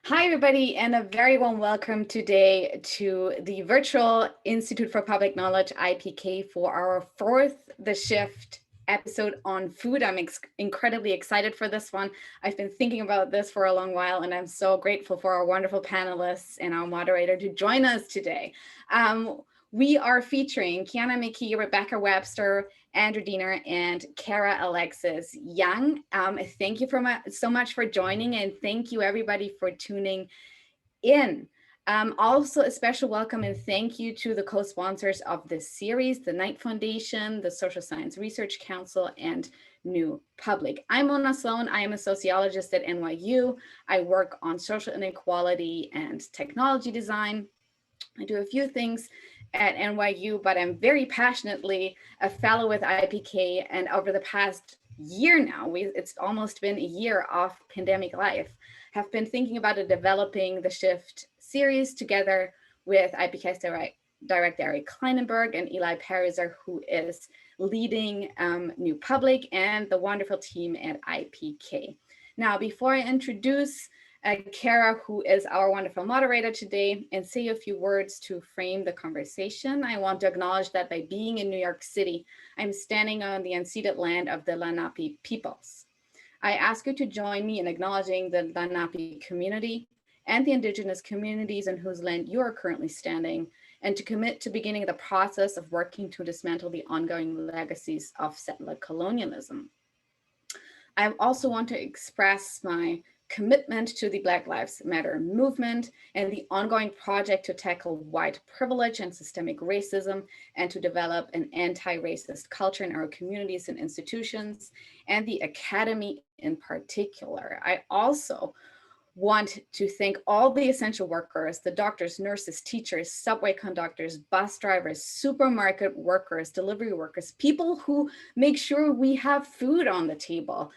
Hi, everybody, and a very warm welcome today to the Virtual Institute for Public Knowledge, IPK, for our fourth The Shift episode on food. I'm incredibly excited for this one. I've been thinking about this for a long while, and I'm so grateful for our wonderful panelists and our moderator to join us today. We are featuring Kiana McKee, Rebecca Webster, Andrew Diener, and Kara Alexis Young. Thank you so much for joining, and thank you everybody for tuning in. Also, a special welcome and thank you to the co-sponsors of this series, the Knight Foundation, the Social Science Research Council, and New Public. I'm Mona Sloan. I am a sociologist at NYU. I work on social inequality and technology design. I do a few things at NYU, but I'm very passionately a fellow with IPK. And over the past year now, it's almost been a year of pandemic life, have been thinking about developing the Shift series together with IPK's director Eric Kleinenberg and Eli Pariser, who is leading New Public, and the wonderful team at IPK. Now, before I introduce Kara, who is our wonderful moderator today, and say a few words to frame the conversation, I want to acknowledge that by being in New York City, I'm standing on the unceded land of the Lenape peoples. I ask you to join me in acknowledging the Lenape community and the Indigenous communities on whose land you are currently standing, and to commit to beginning the process of working to dismantle the ongoing legacies of settler colonialism. I also want to express my commitment to the Black Lives Matter movement and the ongoing project to tackle white privilege and systemic racism, and to develop an anti-racist culture in our communities and institutions, and the academy in particular. I also want to thank all the essential workers, the doctors, nurses, teachers, subway conductors, bus drivers, supermarket workers, delivery workers, people who make sure we have food on the table,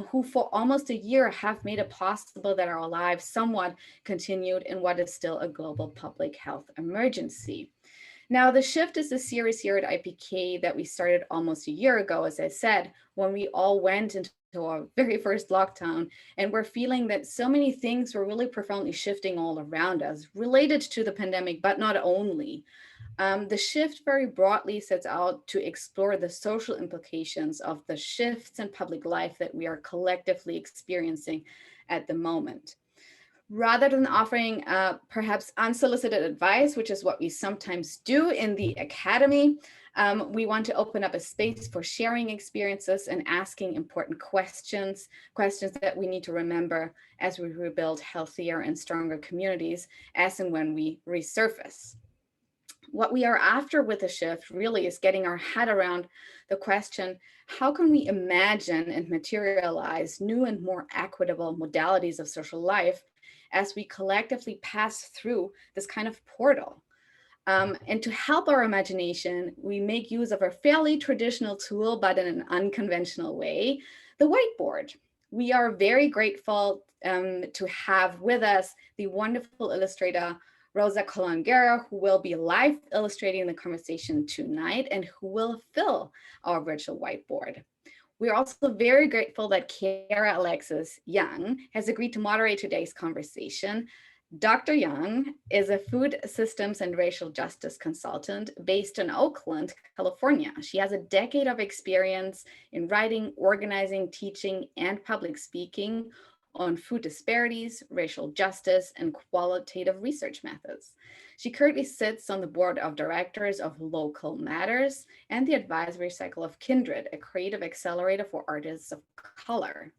who for almost a year have made it possible that our lives somewhat continued in what is still a global public health emergency. Now, The Shift is a series here at IPK that we started almost a year ago, as I said, when we all went into our very first lockdown, and we're feeling that so many things were really profoundly shifting all around us, related to the pandemic, but not only. The Shift very broadly sets out to explore the social implications of the shifts in public life that we are collectively experiencing at the moment. Rather than offering perhaps unsolicited advice, which is what we sometimes do in the academy, we want to open up a space for sharing experiences and asking important questions that we need to remember as we rebuild healthier and stronger communities as and when we resurface. What we are after with The Shift really is getting our head around the question, how can we imagine and materialize new and more equitable modalities of social life as we collectively pass through this kind of portal? And to help our imagination, we make use of a fairly traditional tool, but in an unconventional way, the whiteboard. We are very grateful to have with us the wonderful illustrator, Rosa Colangera, who will be live illustrating the conversation tonight and who will fill our virtual whiteboard. We're also very grateful that Kara Alexis Young has agreed to moderate today's conversation. Dr. Young is a food systems and racial justice consultant based in Oakland, California. She has a decade of experience in writing, organizing, teaching, and public speaking on food disparities, racial justice, and qualitative research methods. She currently sits on the board of directors of Local Matters and the advisory cycle of Kindred, a creative accelerator for artists of color.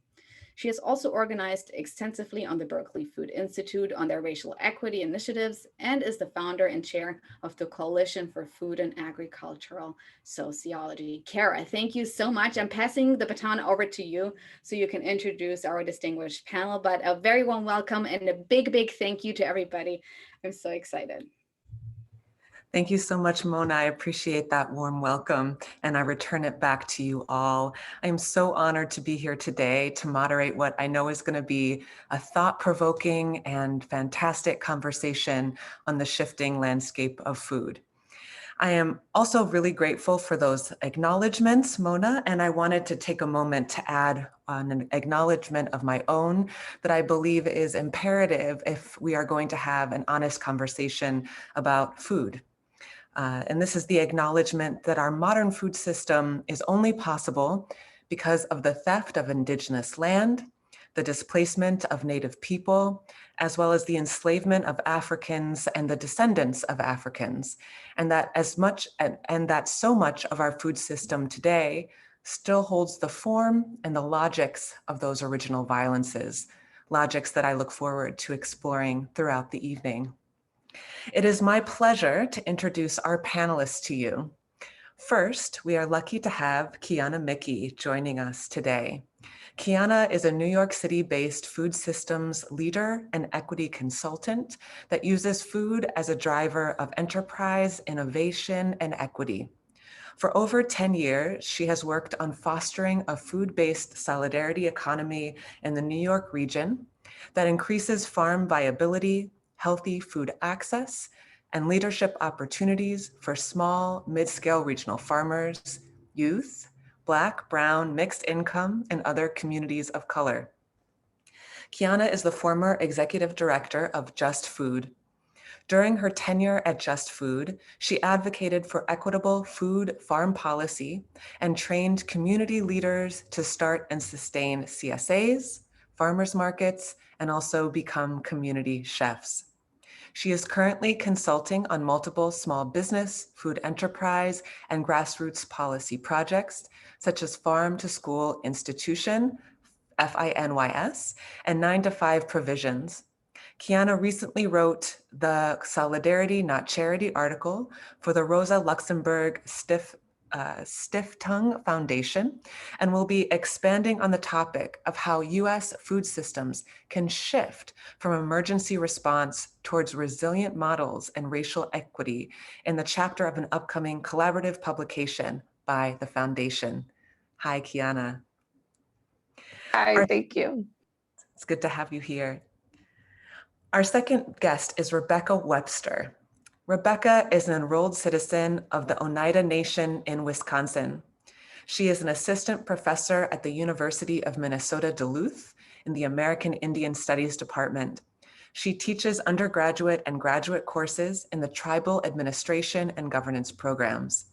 She has also organized extensively on the Berkeley Food Institute on their racial equity initiatives, and is the founder and chair of the Coalition for Food and Agricultural Sociology. Kara, thank you so much. I'm passing the baton over to you so you can introduce our distinguished panel, but a very warm welcome and a big, big thank you to everybody. I'm so excited. Thank you so much, Mona. I appreciate that warm welcome, and I return it back to you all. I am so honored to be here today to moderate what I know is going to be a thought-provoking and fantastic conversation on the shifting landscape of food. I am also really grateful for those acknowledgements, Mona, and I wanted to take a moment to add an acknowledgement of my own that I believe is imperative if we are going to have an honest conversation about food. And this is the acknowledgement that our modern food system is only possible because of the theft of Indigenous land, the displacement of Native people, as well as the enslavement of Africans and the descendants of Africans, and that that so much of our food system today still holds the form and the logics of those original violences, logics that I look forward to exploring throughout the evening. It is my pleasure to introduce our panelists to you. First, we are lucky to have Kiana Mickey joining us today. Kiana is a New York City-based food systems leader and equity consultant that uses food as a driver of enterprise, innovation, and equity. For over 10 years, she has worked on fostering a food-based solidarity economy in the New York region that increases farm viability, healthy food access, and leadership opportunities for small, mid-scale regional farmers, youth, Black, brown, mixed income, and other communities of color. Kiana is the former executive director of Just Food. During her tenure at Just Food, she advocated for equitable food farm policy and trained community leaders to start and sustain CSAs, farmers markets, and also become community chefs. She is currently consulting on multiple small business, food enterprise, and grassroots policy projects, such as Farm to School Institution, FINYS, and 9 to 5 provisions. Kiana recently wrote the Solidarity Not Charity article for the Rosa Luxemburg Stiftung Foundation, and will be expanding on the topic of how US food systems can shift from emergency response towards resilient models and racial equity in the chapter of an upcoming collaborative publication by the foundation. Hi, Kiana. Hi, thank you. It's good to have you here. Our second guest is Rebecca Webster. Rebecca is an enrolled citizen of the Oneida Nation in Wisconsin. She is an assistant professor at the University of Minnesota Duluth in the American Indian Studies Department. She teaches undergraduate and graduate courses in the Tribal Administration and Governance programs.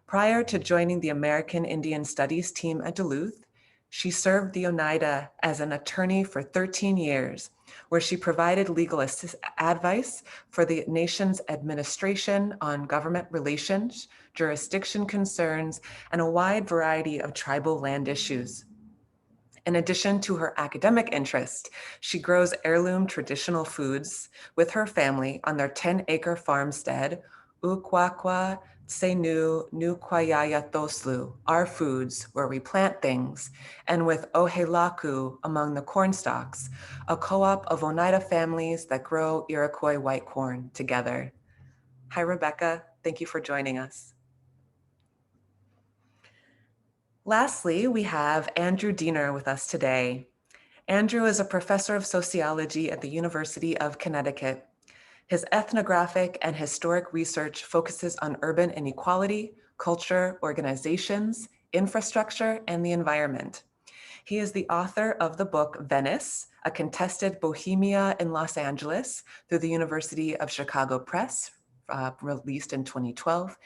Prior to joining the American Indian Studies team at Duluth, she served the Oneida as an attorney for 13 years, where she provided legal advice for the nation's administration on government relations, jurisdiction concerns, and a wide variety of tribal land issues. In addition to her academic interest, she grows heirloom traditional foods with her family on their 10-acre farmstead, Ukwakwa Tsenu Nukwayaya Toslu, Our Foods, Where We Plant Things, and with Ohelaku among the corn stalks, a co-op of Oneida families that grow Iroquois white corn together. Hi, Rebecca. Thank you for joining us. Lastly, we have Andrew Diener with us today. Andrew is a professor of sociology at the University of Connecticut. His ethnographic and historic research focuses on urban inequality, culture, organizations, infrastructure, and the environment. He is the author of the book Venice, A Contested Bohemia in Los Angeles through the University of Chicago Press, released in 2012.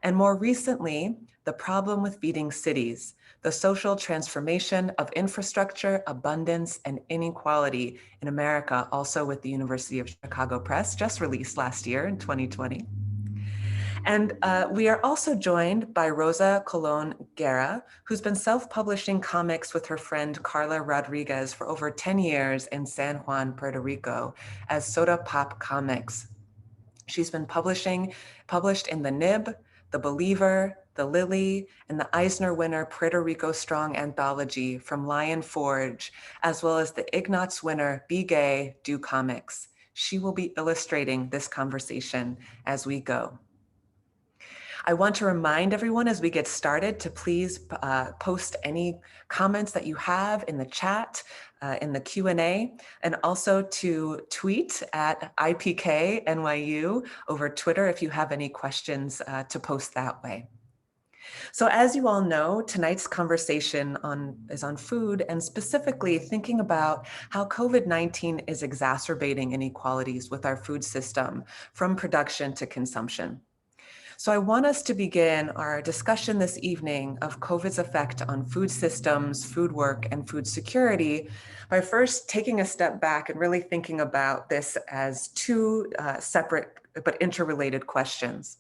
And more recently, The Problem with Feeding Cities, the social transformation of infrastructure, abundance, and inequality in America, also with the University of Chicago Press, just released last year in 2020. And we are also joined by Rosa Colon Guerra, who's been self-publishing comics with her friend Carla Rodriguez for over 10 years in San Juan, Puerto Rico, as Soda Pop Comics. She's been published in the Nib, The Believer, The Lily, and the Eisner winner Puerto Rico Strong anthology from Lion Forge, as well as the Ignatz winner Be Gay, Do Comics. She will be illustrating this conversation as we go. I want to remind everyone as we get started to please post any comments that you have in the chat. in the Q&A, and also to tweet at IPKNYU over Twitter if you have any questions to post that way. So as you all know, tonight's conversation is on food, and specifically thinking about how COVID-19 is exacerbating inequalities with our food system from production to consumption. So I want us to begin our discussion this evening of COVID's effect on food systems, food work, and food security by first taking a step back and really thinking about this as two separate but interrelated questions.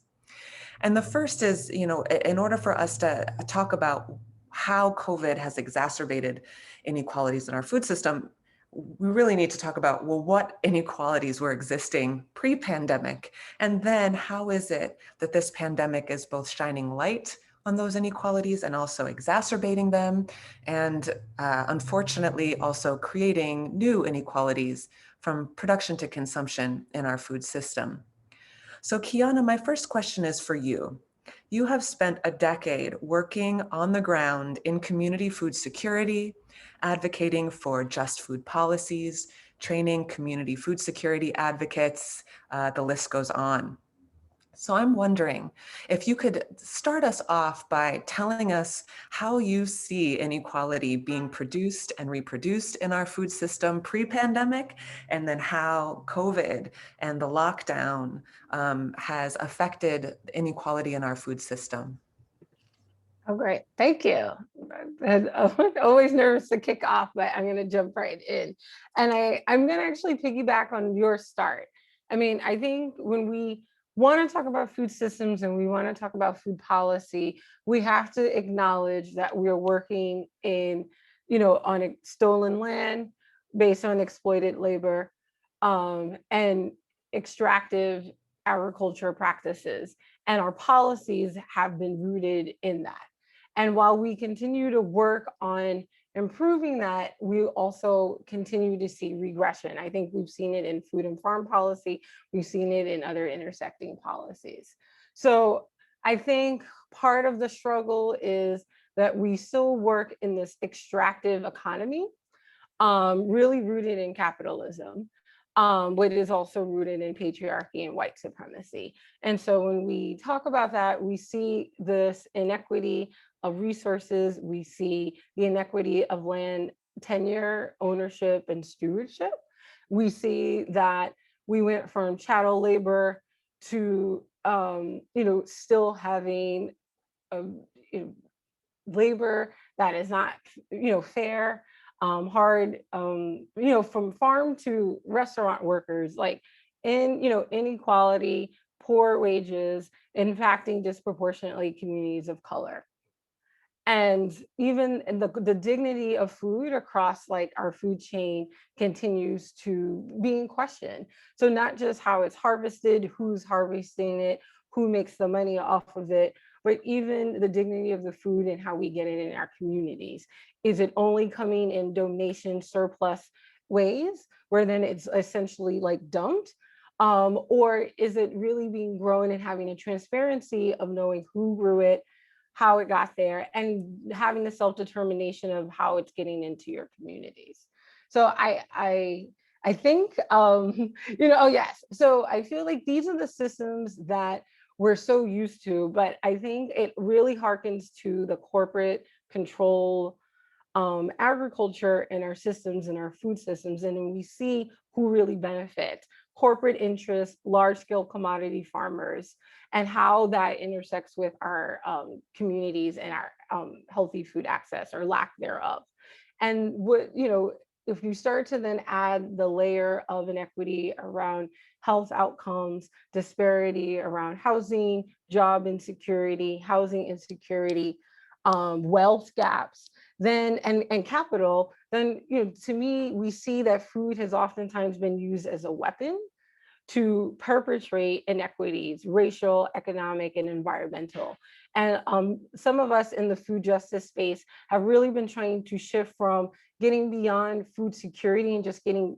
And the first is, in order for us to talk about how COVID has exacerbated inequalities in our food system, we really need to talk about, well, what inequalities were existing pre-pandemic? And then how is it that this pandemic is both shining light on those inequalities and also exacerbating them, and unfortunately also creating new inequalities from production to consumption in our food system. So Kiana, my first question is for you. You have spent a decade working on the ground in community food security, advocating for just food policies, training community food security advocates, the list goes on. So I'm wondering if you could start us off by telling us how you see inequality being produced and reproduced in our food system pre-pandemic, and then how COVID and the lockdown has affected inequality in our food system. Oh, great. Thank you. I'm always nervous to kick off, but I'm going to jump right in. And I'm going to actually piggyback on your start. I mean, I think when we want to talk about food systems and we want to talk about food policy, we have to acknowledge that we're working in, on a stolen land based on exploited labor and extractive agriculture practices. And our policies have been rooted in that. And while we continue to work on improving that, we also continue to see regression. I think we've seen it in food and farm policy. We've seen it in other intersecting policies. So I think part of the struggle is that we still work in this extractive economy, really rooted in capitalism, but is also rooted in patriarchy and white supremacy. And so when we talk about that, we see this inequity of resources, we see the inequity of land tenure, ownership, and stewardship. We see that we went from chattel labor to, still having labor that is not, fair, hard, from farm to restaurant workers, like inequality, poor wages, impacting disproportionately communities of color. And even the dignity of food across like our food chain continues to be in question. So not just how it's harvested, who's harvesting it, who makes the money off of it, but even the dignity of the food and how we get it in our communities. Is it only coming in donation surplus ways where then it's essentially like dumped? Or is it really being grown and having a transparency of knowing who grew it, how it got there, and having the self-determination of how it's getting into your communities? So I think, oh yes. So I feel like these are the systems that we're so used to, but I think it really harkens to the corporate control agriculture and our systems and our food systems. And then we see who really benefits: corporate interests, large scale commodity farmers, and how that intersects with our communities and our healthy food access or lack thereof. And if you start to then add the layer of inequity around health outcomes, disparity around housing, job insecurity, housing insecurity, wealth gaps, then and capital, then to me, we see that food has oftentimes been used as a weapon to perpetrate inequities, racial, economic, and environmental. And some of us in the food justice space have really been trying to shift from getting beyond food security and just getting,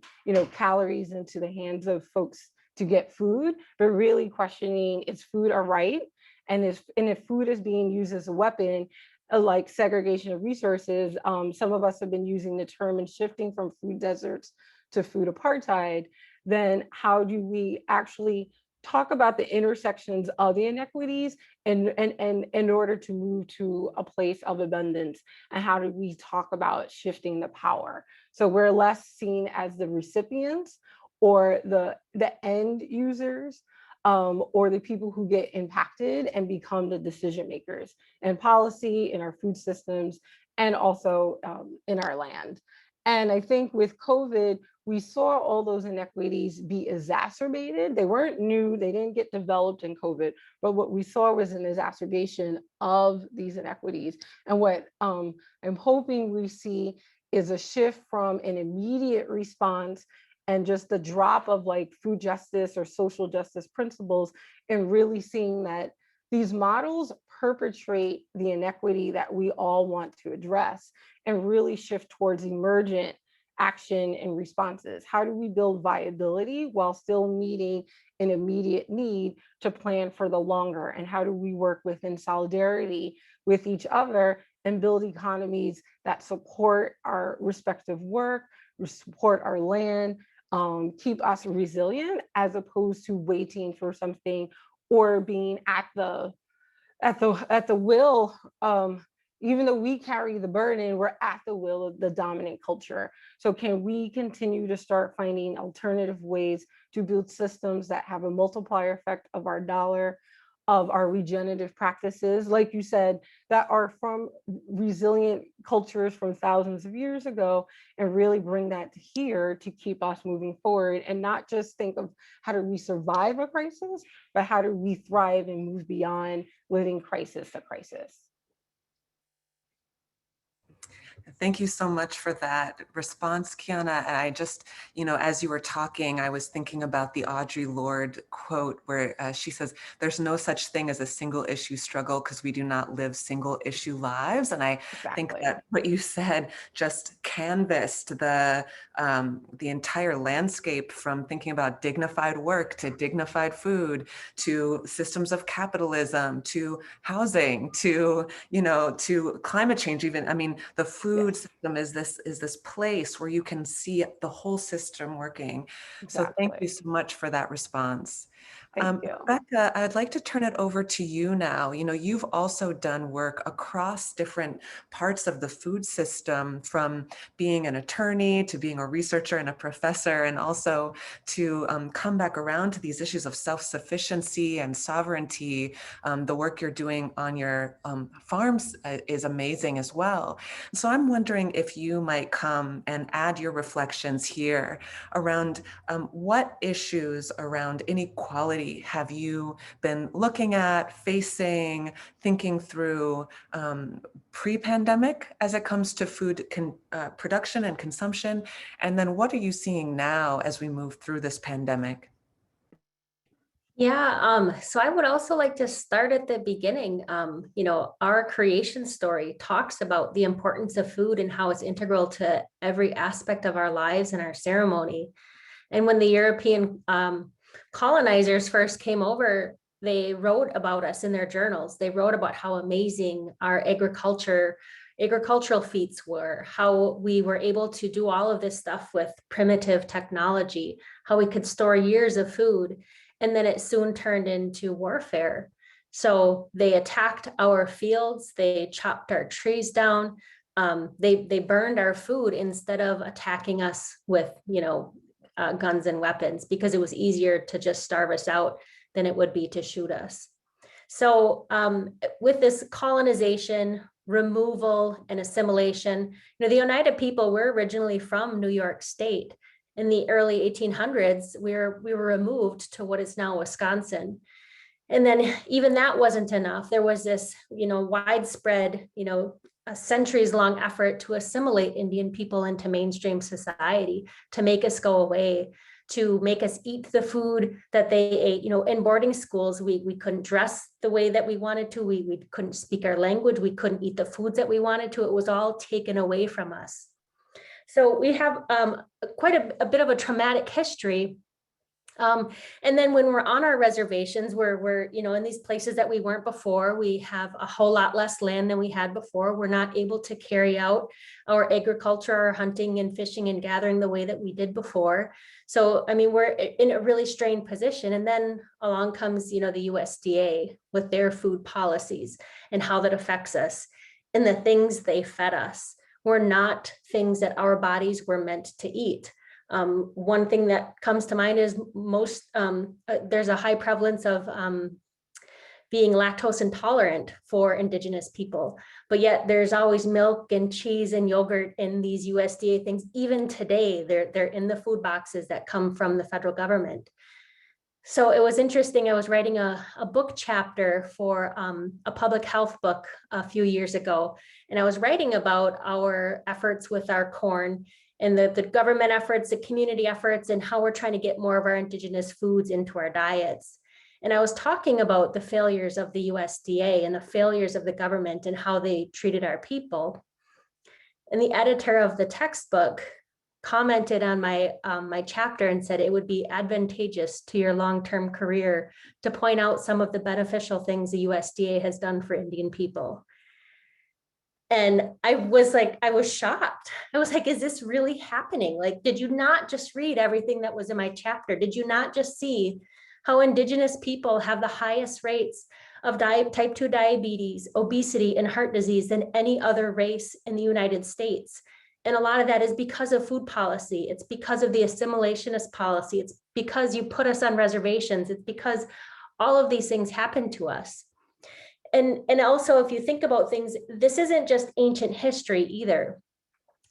calories into the hands of folks to get food, but really questioning, is food a right? And if food is being used as a weapon, like segregation of resources, some of us have been using the term and shifting from food deserts to food apartheid, then how do we actually talk about the intersections of the inequities and in order to move to a place of abundance? And how do we talk about shifting the power? So we're less seen as the recipients or the end users, or the people who get impacted and become the decision makers in policy, in our food systems, and also in our land. And I think with COVID, we saw all those inequities be exacerbated. They weren't new, they didn't get developed in COVID, but what we saw was an exacerbation of these inequities. And what I'm hoping we see is a shift from an immediate response and just the drop of like food justice or social justice principles, and really seeing that these models perpetrate the inequity that we all want to address and really shift towards emergent action and responses. How do we build viability while still meeting an immediate need to plan for the longer? And how do we work within solidarity with each other and build economies that support our respective work, support our land, keep us resilient, as opposed to waiting for something or being at the will, even though we carry the burden, we're at the will of the dominant culture. So can we continue to start finding alternative ways to build systems that have a multiplier effect of our dollar, of our regenerative practices, like you said, that are from resilient cultures from thousands of years ago, and really bring that to here to keep us moving forward, and not just think of how do we survive a crisis, but how do we thrive and move beyond living crisis to crisis. Thank you so much for that response, Kiana. And I just, as you were talking, I was thinking about the Audre Lorde quote where she says, "There's no such thing as a single issue struggle because we do not live single issue lives." And I think that what you said just canvassed the entire landscape, from thinking about dignified work to dignified food, to systems of capitalism, to housing, to climate change. Even, I mean, the food system is this place where you can see the whole system working. So thank you so much for that response. Rebecca, I'd like to turn it over to you now. You've also done work across different parts of the food system, from being an attorney to being a researcher and a professor, and also to come back around to these issues of self-sufficiency and sovereignty. The work you're doing on your farms is amazing as well. So I'm wondering if you might come and add your reflections here around what issues around inequality have you been looking at, facing, thinking through pre-pandemic as it comes to food production and consumption? And then what are you seeing now as we move through this pandemic? Yeah, so I would also like to start at the beginning. Our creation story talks about the importance of food and how it's integral to every aspect of our lives and our ceremony. And when the European colonizers first came over, they wrote about us in their journals. They wrote about how amazing our agricultural feats were, how we were able to do all of this stuff with primitive technology, how we could store years of food. And then it soon turned into warfare. So they attacked our fields, they chopped our trees down, they burned our food instead of attacking us with, guns and weapons, because it was easier to just starve us out than it would be to shoot us. So with this colonization, removal, and assimilation, the Oneida people were originally from New York State. In the early 1800s, we were removed to what is now Wisconsin. And then even that wasn't enough. There was this, widespread, a centuries-long effort to assimilate Indian people into mainstream society, to make us go away, to make us eat the food that they ate. In boarding schools, we couldn't dress the way that we wanted to. We couldn't speak our language. We couldn't eat the foods that we wanted to. It was all taken away from us. So we have quite a bit of a traumatic history And then when we're on our reservations, we're, you know, in these places that we weren't before, we have a whole lot less land than we had before. We're not able to carry out our agriculture, our hunting and fishing and gathering the way that we did before. So, I mean, we're in a really strained position. And then along comes, you know, the USDA with their food policies and how that affects us. And the things they fed us were not things that our bodies were meant to eat. One thing that comes to mind is there's a high prevalence of being lactose intolerant for Indigenous people, but yet there's always milk and cheese and yogurt in these USDA things. Even today, they're in the food boxes that come from the federal government. So it was interesting. I was writing a book chapter for a public health book a few years ago, and I was writing about our efforts with our corn and the government efforts, the community efforts, and how we're trying to get more of our Indigenous foods into our diets. And I was talking about the failures of the USDA and the failures of the government and how they treated our people. And the editor of the textbook commented on my chapter and said it would be advantageous to your long-term career to point out some of the beneficial things the USDA has done for Indian people. And I was shocked. I was like, is this really happening? Like, did you not just read everything that was in my chapter? Did you not just see how Indigenous people have the highest rates of type 2 diabetes, obesity, and heart disease than any other race in the United States? And a lot of that is because of food policy. It's because of the assimilationist policy. It's because you put us on reservations. It's because all of these things happen to us. And also, if you think about things, this isn't just ancient history either.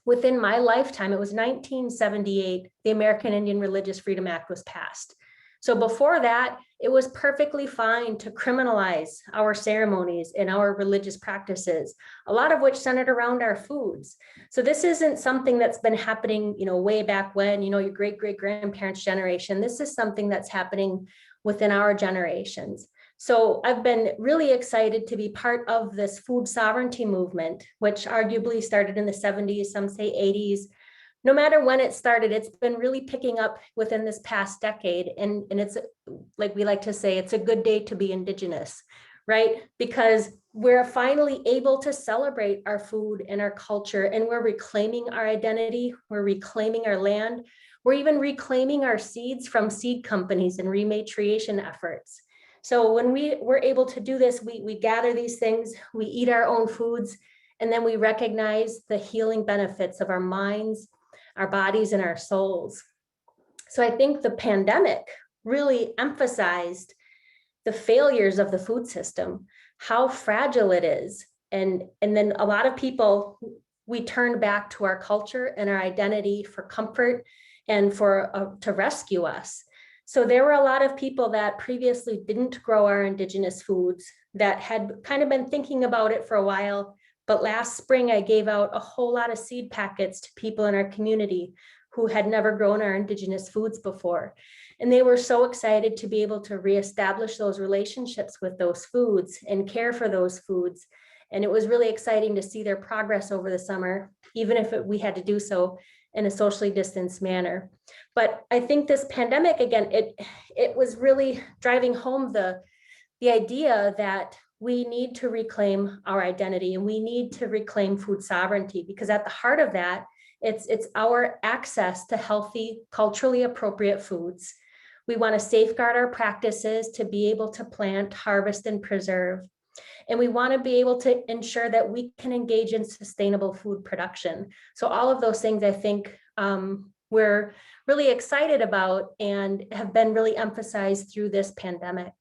Within my lifetime, it was 1978, the American Indian Religious Freedom Act was passed. So before that, it was perfectly fine to criminalize our ceremonies and our religious practices, a lot of which centered around our foods. So this isn't something that's been happening, you know, way back when, you know, your great-great-grandparents' generation. This is something that's happening within our generations. So I've been really excited to be part of this food sovereignty movement, which arguably started in the 70s, some say 80s. No matter when it started, it's been really picking up within this past decade. And it's, like we like to say, it's a good day to be Indigenous, right? Because we're finally able to celebrate our food and our culture, and we're reclaiming our identity, we're reclaiming our land, we're even reclaiming our seeds from seed companies and rematriation efforts. So when we're able to do this, we gather these things, we eat our own foods, and then we recognize the healing benefits of our minds, our bodies, and our souls. So I think the pandemic really emphasized the failures of the food system, how fragile it is. And then a lot of people, we turned back to our culture and our identity for comfort and to rescue us. So there were a lot of people that previously didn't grow our Indigenous foods that had kind of been thinking about it for a while. But last spring, I gave out a whole lot of seed packets to people in our community who had never grown our Indigenous foods before. And they were so excited to be able to reestablish those relationships with those foods and care for those foods. And it was really exciting to see their progress over the summer, even if we had to do so in a socially distanced manner. But I think this pandemic, again, it was really driving home the idea that we need to reclaim our identity and we need to reclaim food sovereignty, because at the heart of that, it's our access to healthy, culturally appropriate foods. We want to safeguard our practices to be able to plant, harvest, and preserve. And we want to be able to ensure that we can engage in sustainable food production. So all of those things, I think, we're really excited about and have been really emphasized through this pandemic.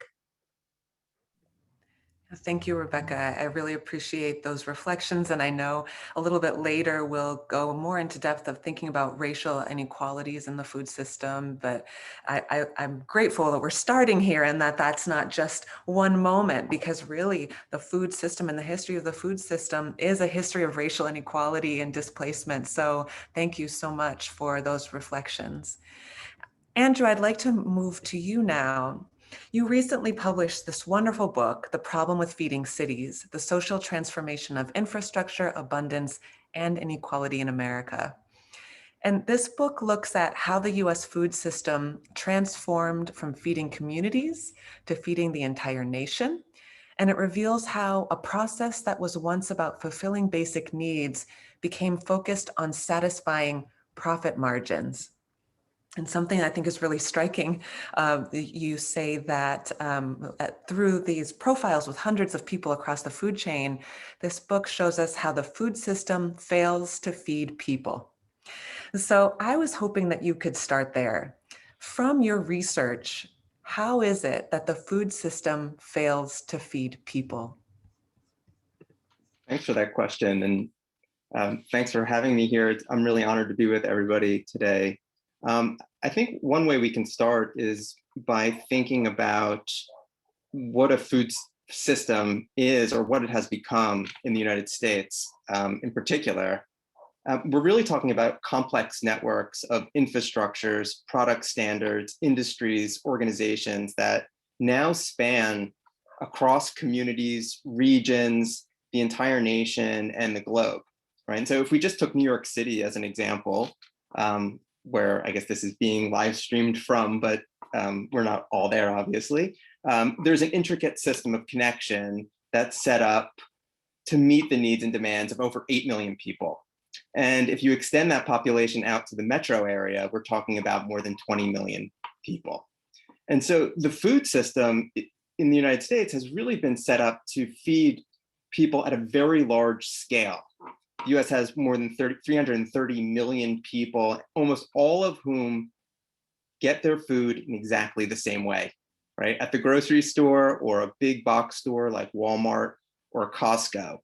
Thank you, Rebecca. I really appreciate those reflections. And I know a little bit later we'll go more into depth of thinking about racial inequalities in the food system. But I'm grateful that we're starting here and that that's not just one moment, because really the food system and the history of the food system is a history of racial inequality and displacement. So thank you so much for those reflections. Andrew, I'd like to move to you now. You recently published this wonderful book, The Problem with Feeding Cities: The Social Transformation of Infrastructure, Abundance, and Inequality in America. And this book looks at how the US food system transformed from feeding communities to feeding the entire nation. And it reveals how a process that was once about fulfilling basic needs became focused on satisfying profit margins. And something I think is really striking, you say that through these profiles with hundreds of people across the food chain, this book shows us how the food system fails to feed people. So I was hoping that you could start there. From your research, how is it that the food system fails to feed people? Thanks for that question. And thanks for having me here. I'm really honored to be with everybody today. I think one way we can start is by thinking about what a food system is or what it has become in the United States in particular. We're really talking about complex networks of infrastructures, product standards, industries, organizations that now span across communities, regions, the entire nation, and the globe, right? And so if we just took New York City as an example, where I guess this is being live streamed from, but we're not all there, obviously. There's an intricate system of connection that's set up to meet the needs and demands of over 8 million people. And if you extend that population out to the metro area, we're talking about more than 20 million people. And so the food system in the United States has really been set up to feed people at a very large scale. The US has more than 330 million people, almost all of whom get their food in exactly the same way, right? At the grocery store or a big box store like Walmart or Costco.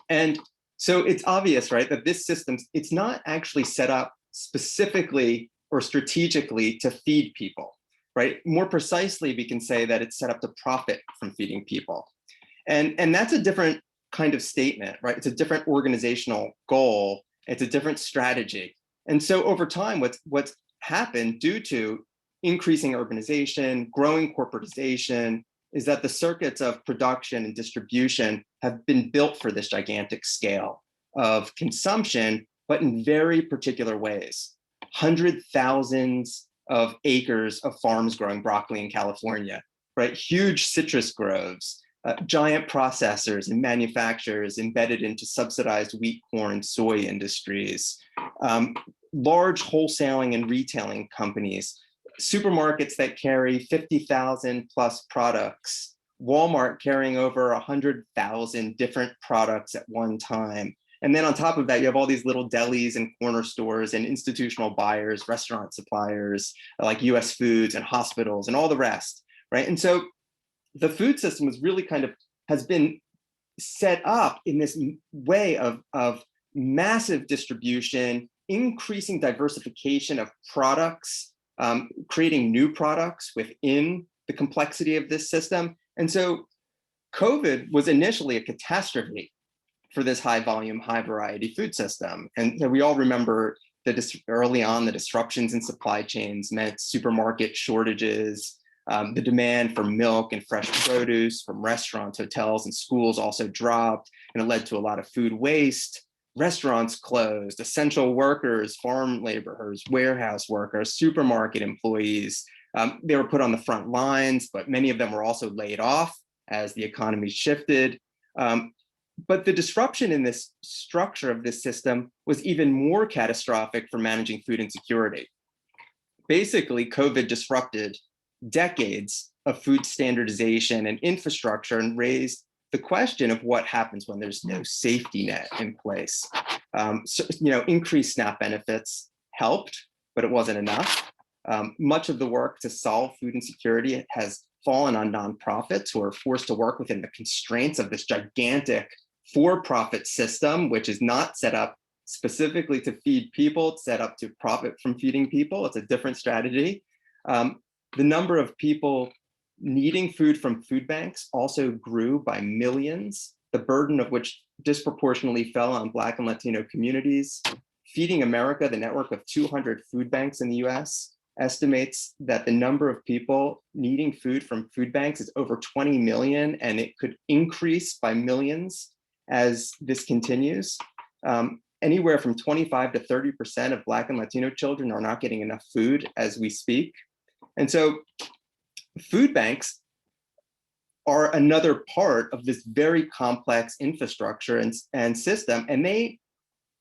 And so it's obvious, right, that this system, it's not actually set up specifically or strategically to feed people, right? More precisely, we can say that it's set up to profit from feeding people. And that's a different kind of statement, right? It's a different organizational goal. It's a different strategy. And so over time, what's happened due to increasing urbanization, growing corporatization, is that the circuits of production and distribution have been built for this gigantic scale of consumption, but in very particular ways. 100,000 of acres of farms growing broccoli in California, right? Huge citrus groves, giant processors and manufacturers embedded into subsidized wheat, corn, and soy industries, large wholesaling and retailing companies, supermarkets that carry 50,000 plus products, Walmart carrying over 100,000 different products at one time. And then on top of that, you have all these little delis and corner stores and institutional buyers, restaurant suppliers like US Foods and hospitals and all the rest, right? And so the food system is really has been set up in this way of massive distribution, increasing diversification of products, creating new products within the complexity of this system. And so COVID was initially a catastrophe for this high volume, high variety food system. And we all remember that early on, the disruptions in supply chains meant supermarket shortages, the demand for milk and fresh produce from restaurants, hotels, and schools also dropped, and it led to a lot of food waste. Restaurants closed, essential workers, farm laborers, warehouse workers, supermarket employees, they were put on the front lines, but many of them were also laid off as the economy shifted. But the disruption in this structure of this system was even more catastrophic for managing food insecurity. Basically, COVID disrupted decades of food standardization and infrastructure and raised the question of what happens when there's no safety net in place. Increased SNAP benefits helped, but it wasn't enough. Much of the work to solve food insecurity has fallen on nonprofits who are forced to work within the constraints of this gigantic for-profit system, which is not set up specifically to feed people, it's set up to profit from feeding people. It's a different strategy. The number of people needing food from food banks also grew by millions, the burden of which disproportionately fell on Black and Latino communities. Feeding America, the network of 200 food banks in the US, estimates that the number of people needing food from food banks is over 20 million, and it could increase by millions as this continues. Anywhere from 25 to 30% of Black and Latino children are not getting enough food as we speak. And so food banks are another part of this very complex infrastructure and system. And they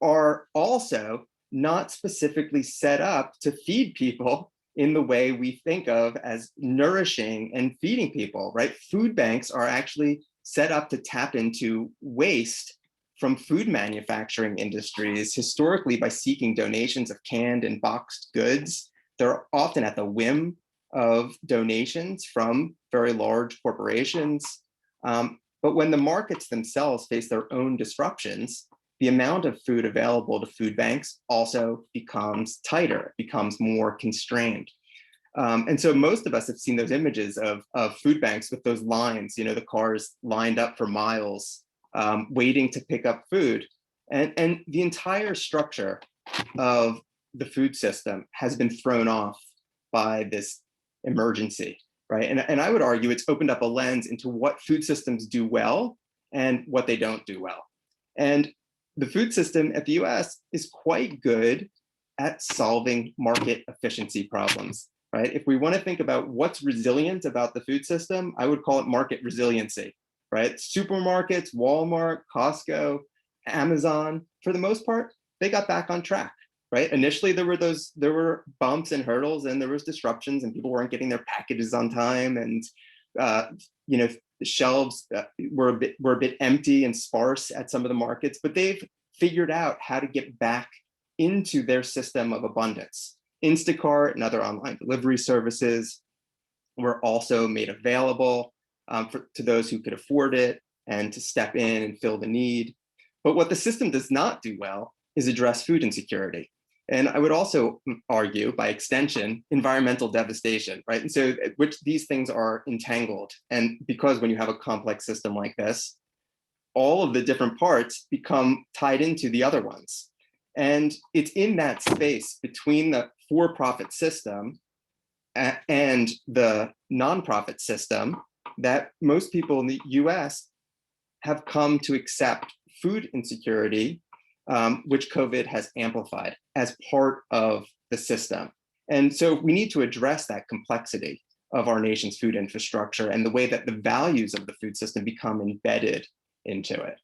are also not specifically set up to feed people in the way we think of as nourishing and feeding people, right? Food banks are actually set up to tap into waste from food manufacturing industries, historically by seeking donations of canned and boxed goods. They're often at the whim of donations from very large corporations. But when the markets themselves face their own disruptions, the amount of food available to food banks also becomes tighter, becomes more constrained. And so most of us have seen those images of food banks with those lines, the cars lined up for miles, waiting to pick up food. And the entire structure of the food system has been thrown off by this emergency, right? And I would argue it's opened up a lens into what food systems do well and what they don't do well. And the food system at the US is quite good at solving market efficiency problems, right? If we want to think about what's resilient about the food system, I would call it market resiliency, right? Supermarkets, Walmart, Costco, Amazon, for the most part, they got back on track, right? Initially, there were bumps and hurdles, and there was disruptions, and people weren't getting their packages on time, and the shelves were a bit empty and sparse at some of the markets, but they've figured out how to get back into their system of abundance. Instacart and other online delivery services were also made available to those who could afford it and to step in and fill the need. But what the system does not do well is address food insecurity. And I would also argue, by extension, environmental devastation, right? And so, which these things are entangled. And because when you have a complex system like this, all of the different parts become tied into the other ones. And it's in that space between the for-profit system and the nonprofit system that most people in the US have come to accept food insecurity, which COVID has amplified as part of the system. And so we need to address that complexity of our nation's food infrastructure and the way that the values of the food system become embedded into it.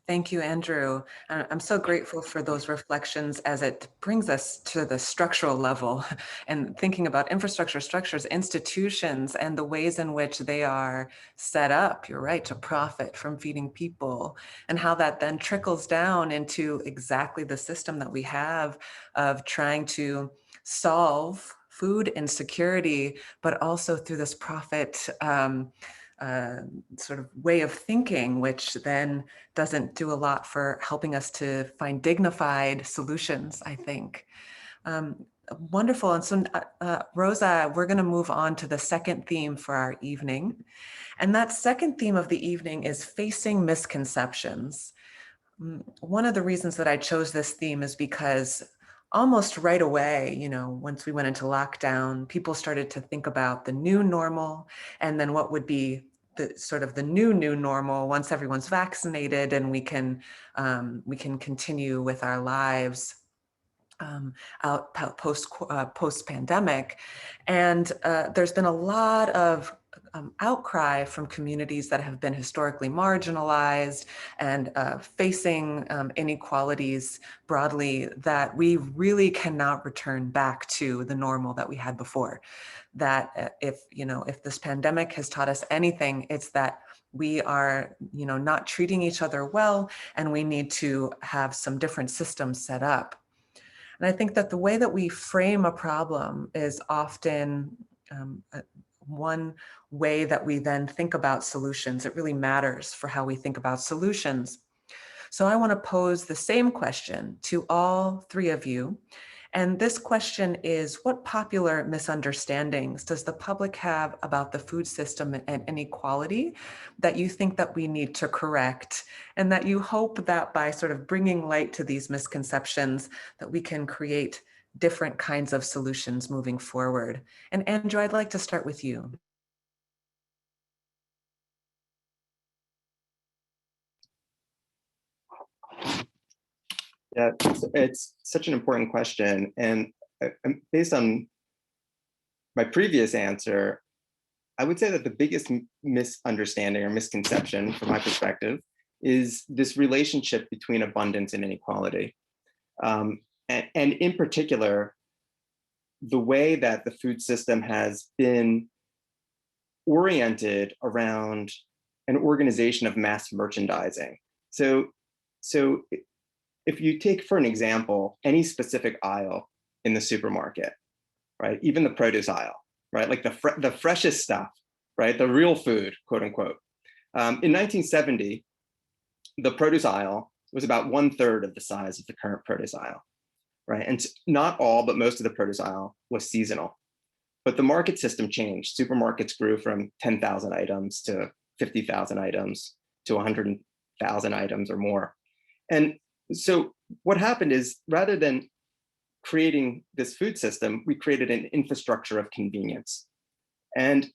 Thank you, Andrew. I'm so grateful for those reflections as it brings us to the structural level and thinking about infrastructure, structures, institutions, and the ways in which they are set up, you're right, to profit from feeding people, and how that then trickles down into exactly the system that we have of trying to solve food insecurity, but also through this profit sort of way of thinking, which then doesn't do a lot for helping us to find dignified solutions, I think. Wonderful. And so, Rosa, we're going to move on to the second theme for our evening. And that second theme of the evening is facing misconceptions. One of the reasons that I chose this theme is because almost right away, once we went into lockdown, people started to think about the new normal and then what would be the sort of the new normal once everyone's vaccinated and we can continue with our lives out post pandemic. And there's been a lot of outcry from communities that have been historically marginalized and facing inequalities broadly that we really cannot return back to the normal that we had before. That if this pandemic has taught us anything, it's that we are, not treating each other well, and we need to have some different systems set up. And I think that the way that we frame a problem is often one way that we then think about solutions. It really matters for how we think about solutions. So I want to pose the same question to all three of you. And this question is, what popular misunderstandings does the public have about the food system and inequality that you think that we need to correct, and that you hope that by sort of bringing light to these misconceptions that we can create different kinds of solutions moving forward? And Andrew, I'd like to start with you. Yeah, it's such an important question. And based on my previous answer, I would say that the biggest misunderstanding or misconception from my perspective is this relationship between abundance and inequality. And in particular, the way that the food system has been oriented around an organization of mass merchandising. So if you take, for an example, any specific aisle in the supermarket, right? Even the produce aisle, right? Like the freshest stuff, right? The real food, quote unquote. In 1970, the produce aisle was about 1/3 of the size of the current produce aisle, right? And not all, but most of the produce aisle was seasonal. But the market system changed. Supermarkets grew from 10,000 items to 50,000 items to 100,000 items or more. And so what happened is, rather than creating this food system, we created an infrastructure of convenience. And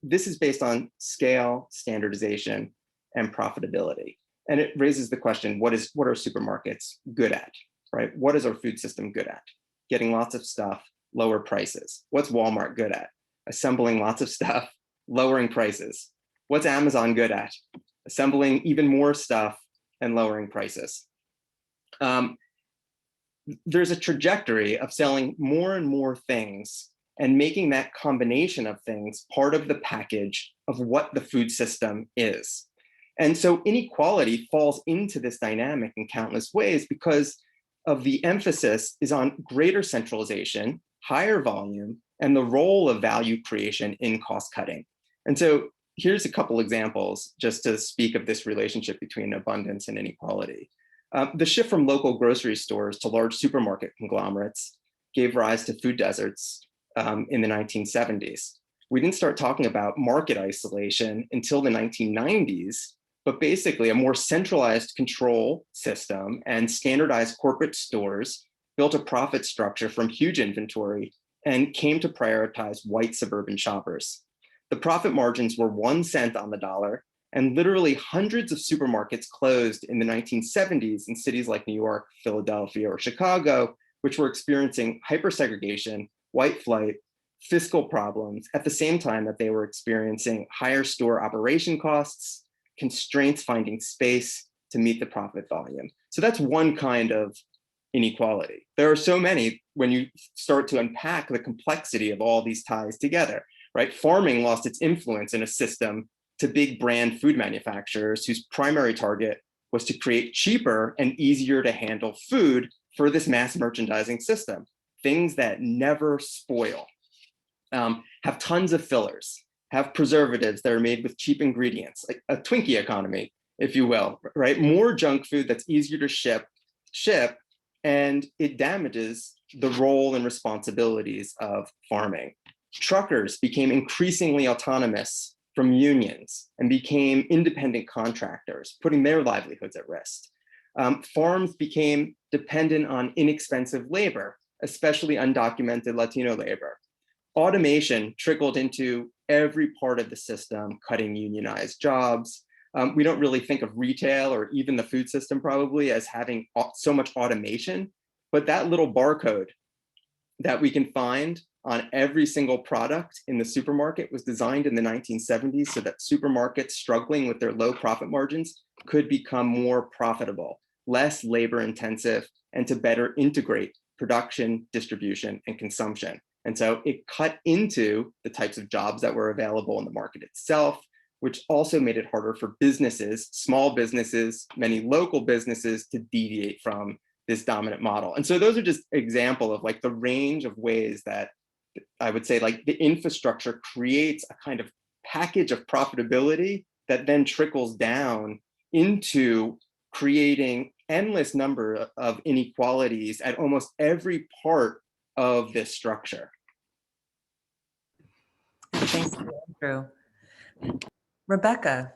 this is based on scale, standardization, and profitability. And it raises the question, what are supermarkets good at, right? What is our food system good at? Getting lots of stuff, lower prices. What's Walmart good at? Assembling lots of stuff, lowering prices. What's Amazon good at? Assembling even more stuff and lowering prices. There's a trajectory of selling more and more things and making that combination of things part of the package of what the food system is. And so inequality falls into this dynamic in countless ways because of the emphasis is on greater centralization, higher volume, and the role of value creation in cost cutting. And so here's a couple examples just to speak of this relationship between abundance and inequality. The shift from local grocery stores to large supermarket conglomerates gave rise to food deserts in the 1970s. We didn't start talking about market isolation until the 1990s, but basically a more centralized control system and standardized corporate stores built a profit structure from huge inventory and came to prioritize white suburban shoppers. The profit margins were 1 cent on the dollar, and literally hundreds of supermarkets closed in the 1970s in cities like New York, Philadelphia, or Chicago, which were experiencing hypersegregation, white flight, fiscal problems, at the same time that they were experiencing higher store operation costs, constraints finding space to meet the profit volume. So that's one kind of inequality. There are so many when you start to unpack the complexity of all these ties together, right? Farming lost its influence in a system to big brand food manufacturers whose primary target was to create cheaper and easier to handle food for this mass merchandising system. Things that never spoil, have tons of fillers, have preservatives that are made with cheap ingredients, like a Twinkie economy, if you will, right? More junk food that's easier to ship, and it damages the role and responsibilities of farming. Truckers became increasingly autonomous from unions and became independent contractors, putting their livelihoods at risk. Farms became dependent on inexpensive labor, especially undocumented Latino labor. Automation trickled into every part of the system, cutting unionized jobs. We don't really think of retail or even the food system probably as having so much automation, but that little barcode that we can find on every single product in the supermarket was designed in the 1970s so that supermarkets struggling with their low profit margins could become more profitable, less labor intensive, and to better integrate production, distribution, and consumption. And so it cut into the types of jobs that were available in the market itself, which also made it harder for businesses, small businesses, many local businesses to deviate from this dominant model. And so those are just example of like the range of ways that I would say like the infrastructure creates a kind of package of profitability that then trickles down into creating endless number of inequalities at almost every part of this structure. Thank you, Andrew. Rebecca.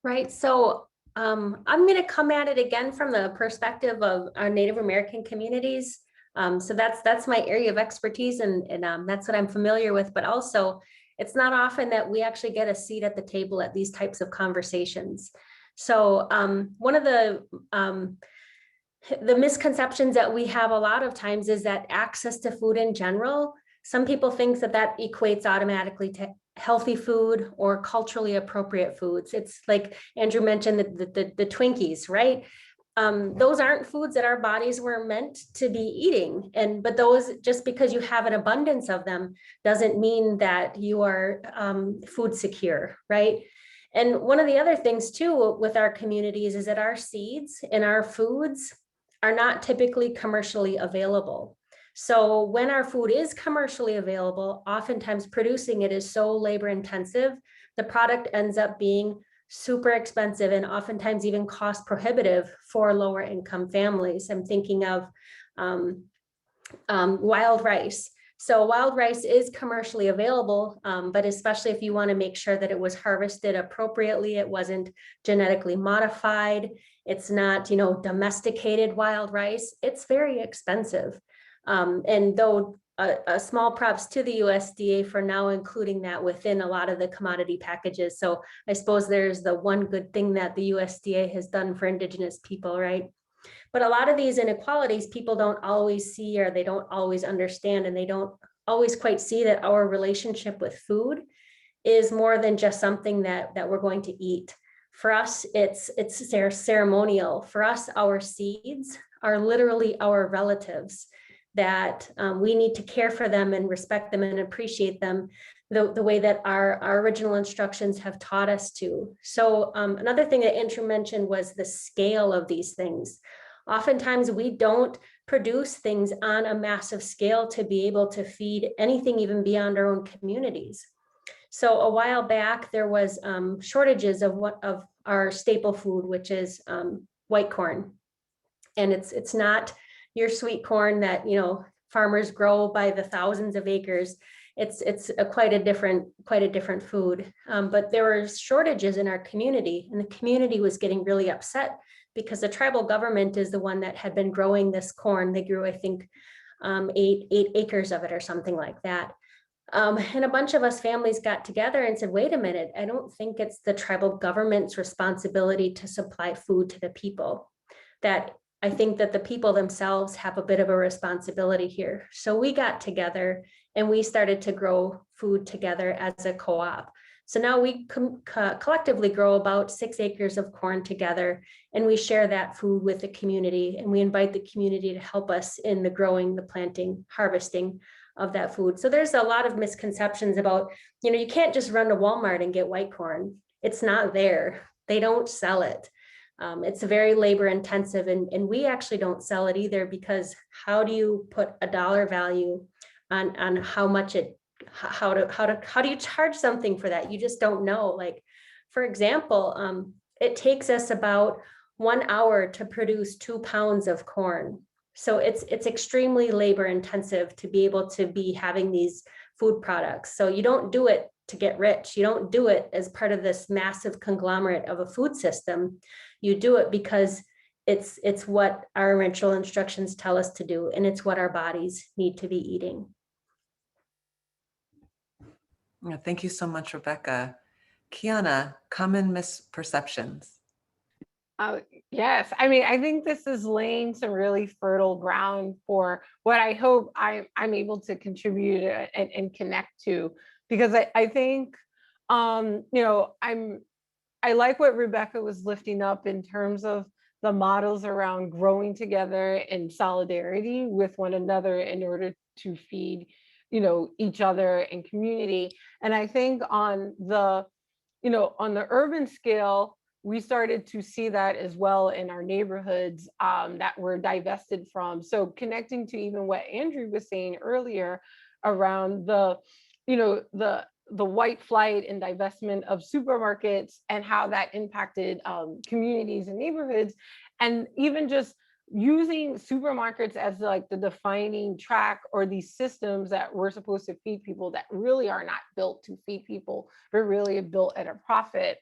Right. So I'm going to come at it again from the perspective of our Native American communities. So that's my area of expertise, and that's what I'm familiar with. But also, It's not often that we actually get a seat at the table at these types of conversations. So one of the misconceptions that we have a lot of times is that access to food in general, some people think that that equates automatically to healthy food or culturally appropriate foods. It's like Andrew mentioned the Twinkies, right? Those aren't foods that our bodies were meant to be eating. But those, just because you have an abundance of them doesn't mean that you are food secure, right? And one of the other things too with our communities is that our seeds and our foods are not typically commercially available. So when our food is commercially available, oftentimes producing it is so labor intensive, the product ends up being super expensive and oftentimes even cost prohibitive for lower income families. I'm thinking of wild rice. So wild rice is commercially available, but especially if you want to make sure that it was harvested appropriately, it wasn't genetically modified, it's not, domesticated wild rice, it's very expensive. And though a small props to the USDA for now including that within a lot of the commodity packages. So I suppose there's the one good thing that the USDA has done for Indigenous people, right? But a lot of these inequalities people don't always see, or they don't always understand, and they don't always quite see that our relationship with food is more than just something that we're going to eat. For us, it's ceremonial. For us, our seeds are literally our relatives, that we need to care for them and respect them and appreciate them the way that our original instructions have taught us to. So another thing that Andrew mentioned was the scale of these things. Oftentimes we don't produce things on a massive scale to be able to feed anything even beyond our own communities. So a while back, there was shortages of our staple food, which is white corn. And it's not your sweet corn that farmers grow by the thousands of acres. It's quite a different food. But there were shortages in our community, and the community was getting really upset because the tribal government is the one that had been growing this corn. They grew, I think, 8 acres of it or something like that. And a bunch of us families got together and said, wait a minute, I don't think it's the tribal government's responsibility to supply food to the people. That I think that the people themselves have a bit of a responsibility here. So we got together and we started to grow food together as a co-op. So now we collectively grow about 6 acres of corn together, and we share that food with the community, and we invite the community to help us in the growing, the planting, harvesting of that food. So there's a lot of misconceptions about, you can't just run to Walmart and get white corn. It's not there. They don't sell it. It's very labor intensive, and we actually don't sell it either, because how do you put a dollar value on how much how do you charge something for that? You just don't know. Like, for example, it takes us about 1 hour to produce 2 pounds of corn. So it's extremely labor intensive to be able to be having these food products. So you don't do it to get rich. You don't do it as part of this massive conglomerate of a food system. You do it because it's what our original instructions tell us to do, and it's what our bodies need to be eating. Yeah, thank you so much, Rebecca. Kiana, common misperceptions. Yes, I mean, I think this is laying some really fertile ground for what I hope I'm able to contribute and connect to, because I think, I like what Rebecca was lifting up in terms of the models around growing together in solidarity with one another in order to feed, each other and community. And I think on the urban scale, we started to see that as well in our neighborhoods that were divested from. So connecting to even what Andrew was saying earlier around the white flight and divestment of supermarkets and how that impacted communities and neighborhoods, and even just using supermarkets as like the defining track or these systems that we're supposed to feed people that really are not built to feed people, but really are built at a profit.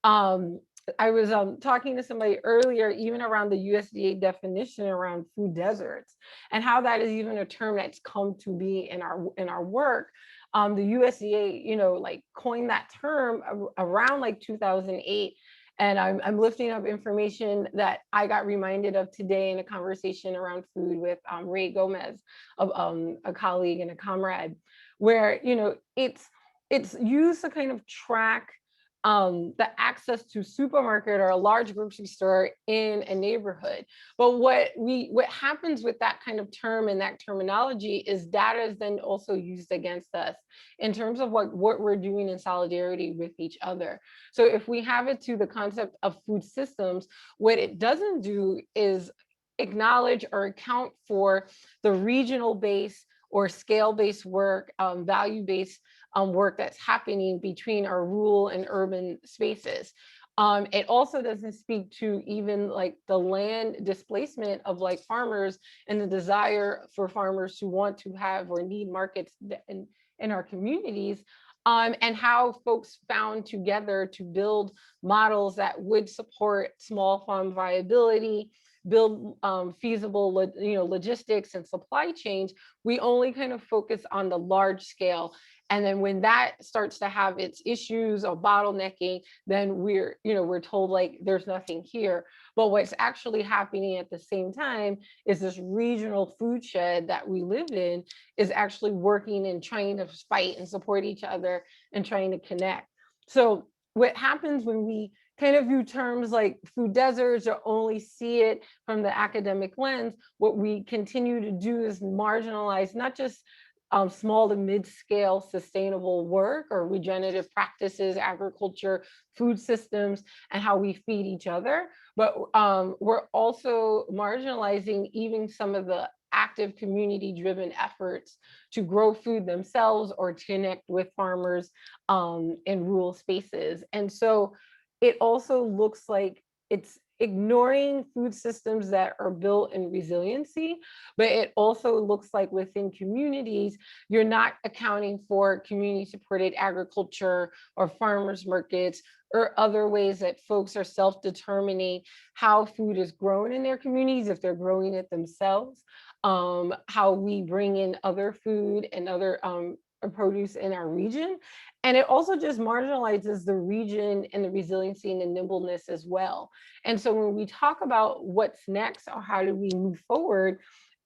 I was talking to somebody earlier, even around the USDA definition around food deserts, and how that is even a term that's come to be in our work. The USDA, like coined that term around like 2008. And I'm lifting up information that I got reminded of today in a conversation around food with Ray Gomez, a colleague and a comrade, where it's used to kind of track the access to supermarket or a large grocery store in a neighborhood. But what happens with that kind of term and that terminology is data is then also used against us in terms of what we're doing in solidarity with each other. So if we have it to the concept of food systems, what it doesn't do is acknowledge or account for the regional base or scale-based work, value-based work that's happening between our rural and urban spaces. It also doesn't speak to even like the land displacement of like farmers and the desire for farmers to want to have or need markets in our communities. And how folks found together to build models that would support small farm viability, build feasible logistics and supply chains. We only kind of focus on the large scale. And then when that starts to have its issues or bottlenecking, then we're told like there's nothing here. But what's actually happening at the same time is this regional food shed that we live in is actually working and trying to fight and support each other and trying to connect. So what happens when we kind of view terms like food deserts or only see it from the academic lens, what we continue to do is marginalize not just small to mid-scale sustainable work or regenerative practices, agriculture, food systems, and how we feed each other. But we're also marginalizing even some of the active community-driven efforts to grow food themselves or to connect with farmers in rural spaces. And so it also looks like it's ignoring food systems that are built in resiliency, but it also looks like within communities, you're not accounting for community-supported agriculture or farmers markets or other ways that folks are self-determining how food is grown in their communities, if they're growing it themselves, how we bring in other food and other produce in our region. And it also just marginalizes the region and the resiliency and the nimbleness as well. And so when we talk about what's next or how do we move forward,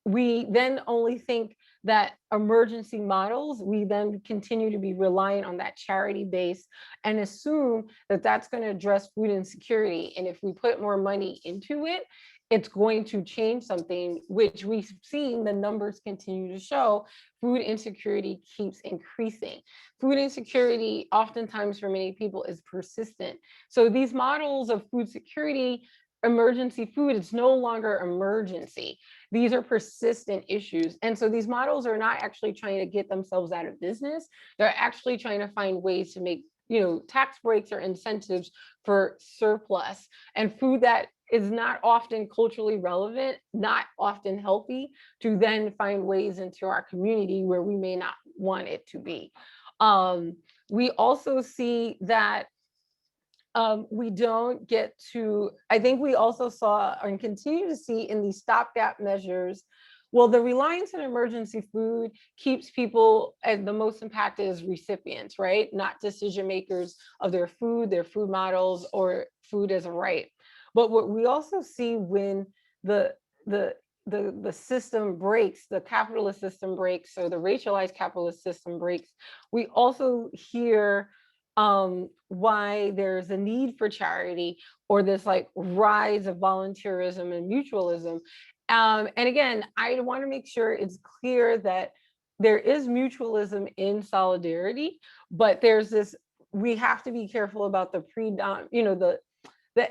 we then only think that emergency models, we then continue to be reliant on that charity base and assume that that's going to address food insecurity. And if we put more money into it, it's going to change something, which we've seen the numbers continue to show. Food insecurity keeps increasing. Food insecurity oftentimes for many people is persistent. So these models of food security, emergency food, it's no longer emergency. These are persistent issues. And so these models are not actually trying to get themselves out of business. They're actually trying to find ways to make tax breaks or incentives for surplus and food that is not often culturally relevant, not often healthy, to then find ways into our community where we may not want it to be. We also see that we don't get to, I think we also saw and continue to see in these stopgap measures, well, the reliance on emergency food keeps people, and the most impacted is recipients, right? Not decision makers of their food models, or food as a right. But what we also see when the system breaks, the capitalist system breaks, or the racialized capitalist system breaks, we also hear why there's a need for charity or this like rise of volunteerism and mutualism. And again, I want to make sure it's clear that there is mutualism in solidarity, but there's this, we have to be careful about the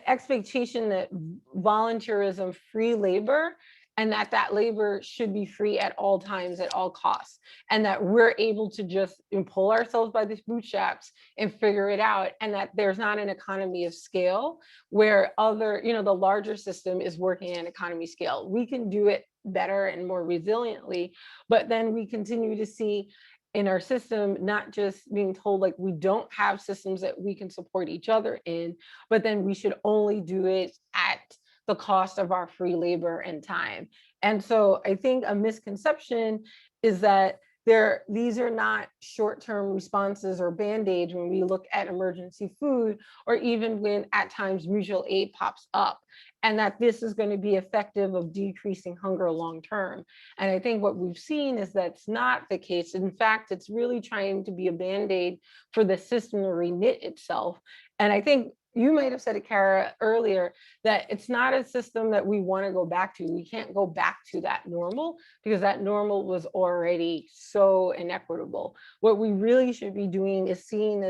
expectation that volunteerism, free labor, and that labor should be free at all times, at all costs, and that we're able to just pull ourselves by the bootstraps and figure it out, and that there's not an economy of scale where the larger system is working in economy scale. We can do it better and more resiliently, but then we continue to see in our system, not just being told like we don't have systems that we can support each other in, but then we should only do it at the cost of our free labor and time. And so I think a misconception is that these are not short-term responses or band-aids when we look at emergency food, or even when at times mutual aid pops up, and that this is going to be effective of decreasing hunger long-term. And I think what we've seen is that's not the case. In fact, it's really trying to be a band-aid for the system to reknit itself. And I think you might have said it, Kara, earlier, that it's not a system that we want to go back to. We can't go back to that normal because that normal was already so inequitable. What we really should be doing is seeing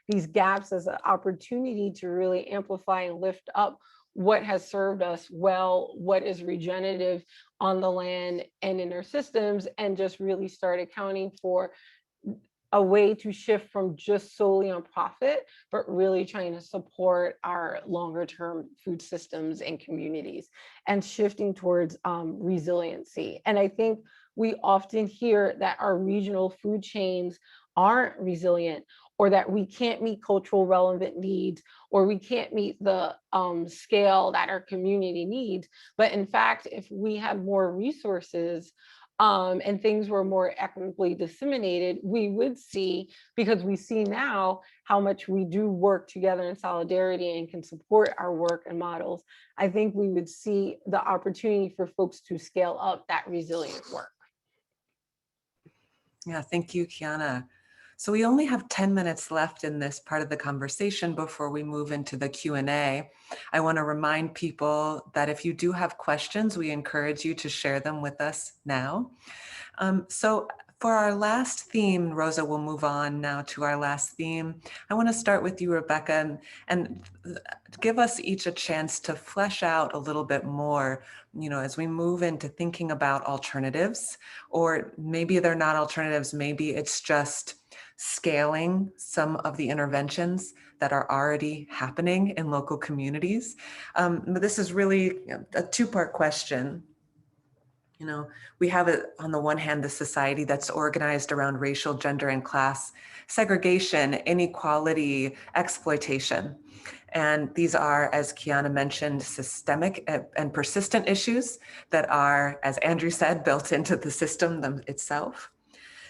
these gaps as an opportunity to really amplify and lift up what has served us well, what is regenerative on the land and in our systems, and just really start accounting for a way to shift from just solely on profit, but really trying to support our longer term food systems and communities, and shifting towards resiliency. And I think we often hear that our regional food chains aren't resilient, or that we can't meet cultural relevant needs, or we can't meet the scale that our community needs. But in fact, if we had more resources, and things were more equitably disseminated, we would see, because we see now how much we do work together in solidarity and can support our work and models, I think we would see the opportunity for folks to scale up that resilient work. Yeah, thank you, Kiana. So we only have 10 minutes left in this part of the conversation before we move into the Q&A. I want to remind people that if you do have questions, we encourage you to share them with us now. So for our last theme, Rosa will move on now to our last theme. I want to start with you, Rebecca, and give us each a chance to flesh out a little bit more, as we move into thinking about alternatives, or maybe they're not alternatives, maybe it's just scaling some of the interventions that are already happening in local communities. But this is really a two-part question. We have it on the one hand, the society that's organized around racial, gender, and class segregation, inequality, exploitation. And these are, as Kiana mentioned, systemic and persistent issues that are, as Andrew said, built into the system itself.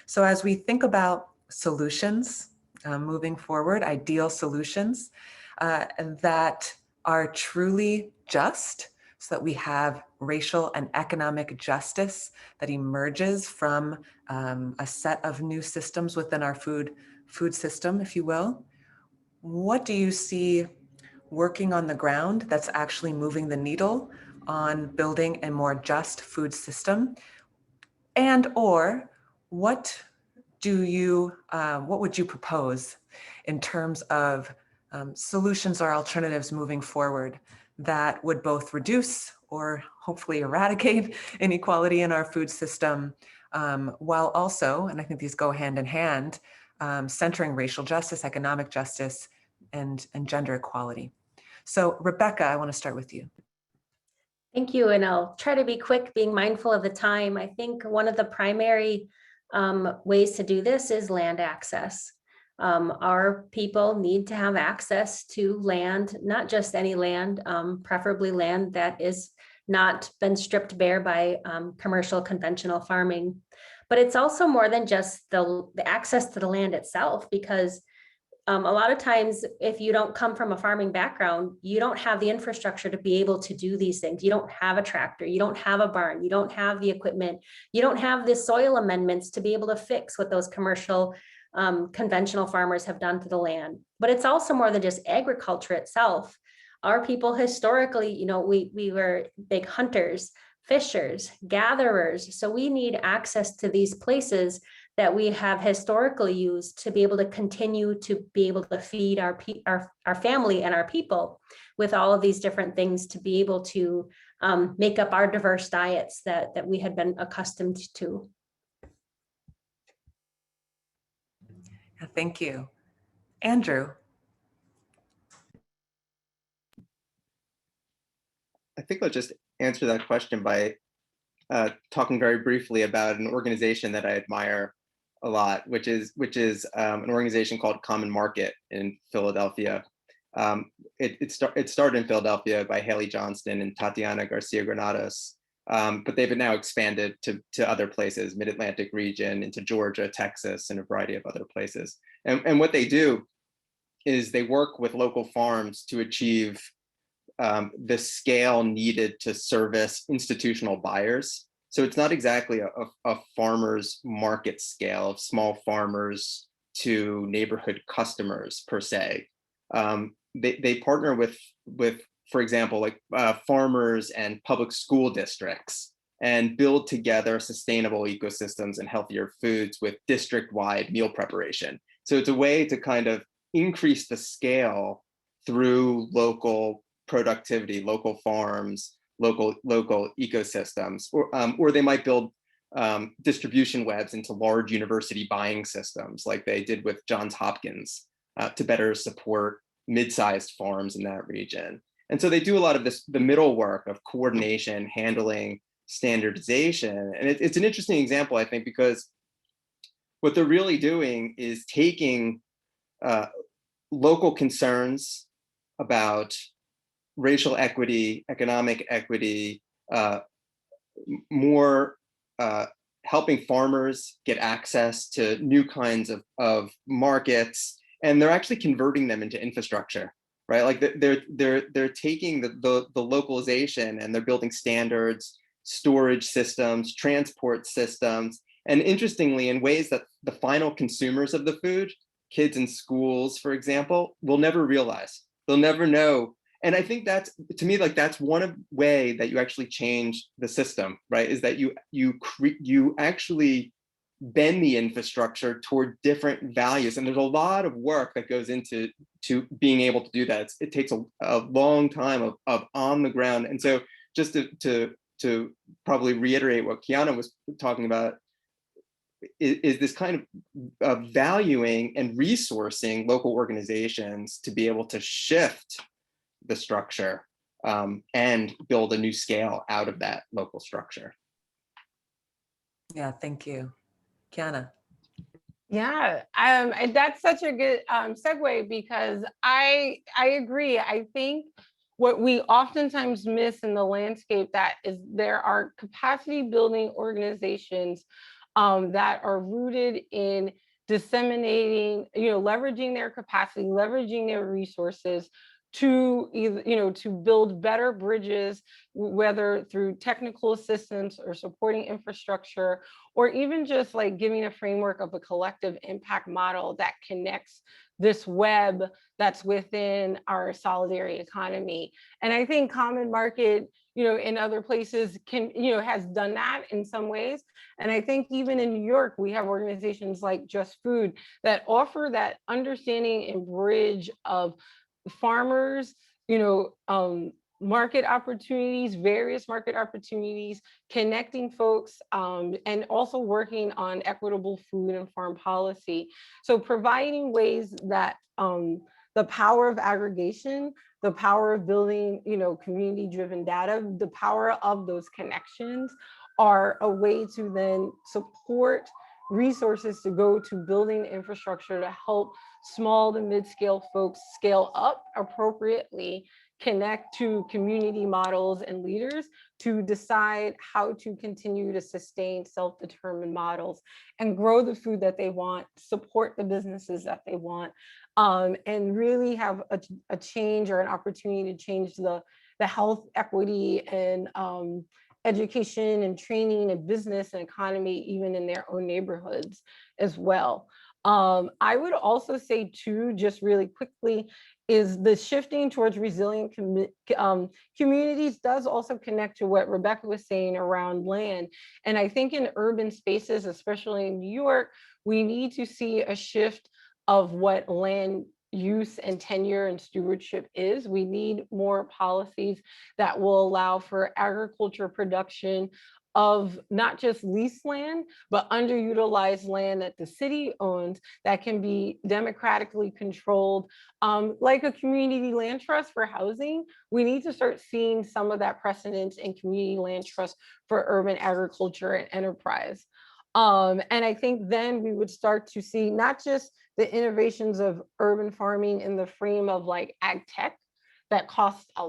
So as we think about solutions moving forward, ideal solutions that are truly just, so that we have racial and economic justice that emerges from a set of new systems within our food system, if you will. What do you see working on the ground that's actually moving the needle on building a more just food system? And or what would you propose in terms of solutions or alternatives moving forward that would both reduce or hopefully eradicate inequality in our food system, while also, and I think these go hand in hand, centering racial justice, economic justice, and gender equality. So Rebecca, I want to start with you. Thank you, and I'll try to be quick, being mindful of the time. I think one of the primary ways to do this is land access. Our people need to have access to land, not just any land, preferably land that is not been stripped bare by commercial conventional farming. But it's also more than just the access to the land itself, because a lot of times, if you don't come from a farming background, you don't have the infrastructure to be able to do these things. You don't have a tractor, you don't have a barn, you don't have the equipment, you don't have the soil amendments to be able to fix what those commercial conventional farmers have done to the land. But it's also more than just agriculture itself. Our people historically, we were big hunters, fishers, gatherers. So we need access to these places that we have historically used to be able to continue to be able to feed our family and our people with all of these different things, to be able to make up our diverse diets that we had been accustomed to. Thank you. Andrew. I think I'll just answer that question by talking very briefly about an organization that I admire a lot, which is an organization called Common Market in Philadelphia. It started in Philadelphia by Haley Johnston and Tatiana Garcia Granados. but they've now expanded to other places, Mid-Atlantic region, into Georgia, Texas, and a variety of other places. And what they do is they work with local farms to achieve the scale needed to service institutional buyers. So it's not exactly a farmer's market scale of small farmers to neighborhood customers per se. They partner with, for example, like farmers and public school districts, and build together sustainable ecosystems and healthier foods with district-wide meal preparation. So it's a way to kind of increase the scale through local productivity, local farms, local ecosystems, or they might build distribution webs into large university buying systems, like they did with Johns Hopkins, to better support mid-sized farms in that region. And so they do a lot of this, the middle work of coordination, handling, standardization. And it's an interesting example, I think, because what they're really doing is taking local concerns about racial equity, economic equity, more helping farmers get access to new kinds of markets, and they're actually converting them into infrastructure, right? Like they're taking the localization, and they're building standards, storage systems, transport systems, and interestingly, in ways that the final consumers of the food, kids in schools, for example, will never realize. They'll never know. And I think that's, to me, like that's one way that you actually change the system, right? Is that you actually bend the infrastructure toward different values. And there's a lot of work that goes into being able to do that. It takes a long time of on the ground. And so just to probably reiterate what Kiana was talking about, is this kind of valuing and resourcing local organizations to be able to shift the structure and build a new scale out of that local structure. Yeah, thank you. Kiana. Yeah, and that's such a good segue, because I agree. I think what we oftentimes miss in the landscape that is there are capacity building organizations that are rooted in disseminating, leveraging their capacity, leveraging their resources to either, to build better bridges, whether through technical assistance or supporting infrastructure, or even just like giving a framework of a collective impact model that connects this web that's within our solidarity economy. And I think Common Market, in other places has done that in some ways. And I think even in New York, we have organizations like Just Food that offer that understanding and bridge of farmers, market opportunities, various market opportunities, connecting folks, and also working on equitable food and farm policy. So providing ways that the power of aggregation, the power of building, community-driven data, the power of those connections are a way to then support resources to go to building infrastructure to help small to mid-scale folks scale up appropriately, connect to community models and leaders to decide how to continue to sustain self-determined models and grow the food that they want, support the businesses that they want, and really have a change or an opportunity to change the health equity and education and training and business and economy, even in their own neighborhoods as well. I would also say too, just really quickly, is the shifting towards resilient communities does also connect to what Rebecca was saying around land. And I think in urban spaces, especially in New York, we need to see a shift of what land use and tenure and stewardship is. We need more policies that will allow for agriculture production of not just leased land, but underutilized land that the city owns that can be democratically controlled, like a community land trust for housing. We need to start seeing some of that precedence in community land trust for urban agriculture and enterprise. And I think then we would start to see not just the innovations of urban farming in the frame of like ag tech that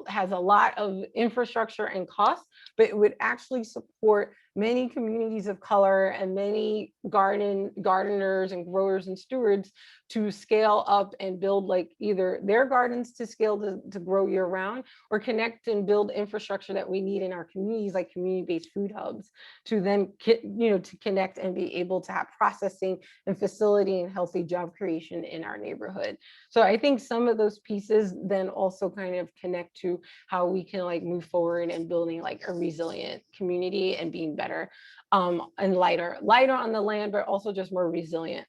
has a lot of infrastructure and cost, but it would actually support many communities of color and many gardeners and growers and stewards to scale up and build like either their gardens to scale to grow year round, or connect and build infrastructure that we need in our communities, like community-based food hubs, to then to connect and be able to have processing and facility and healthy job creation in our neighborhood. So I think some of those pieces then also kind of connect to how we can like move forward and building like a resilient community and being better and lighter on the land, but also just more resilient.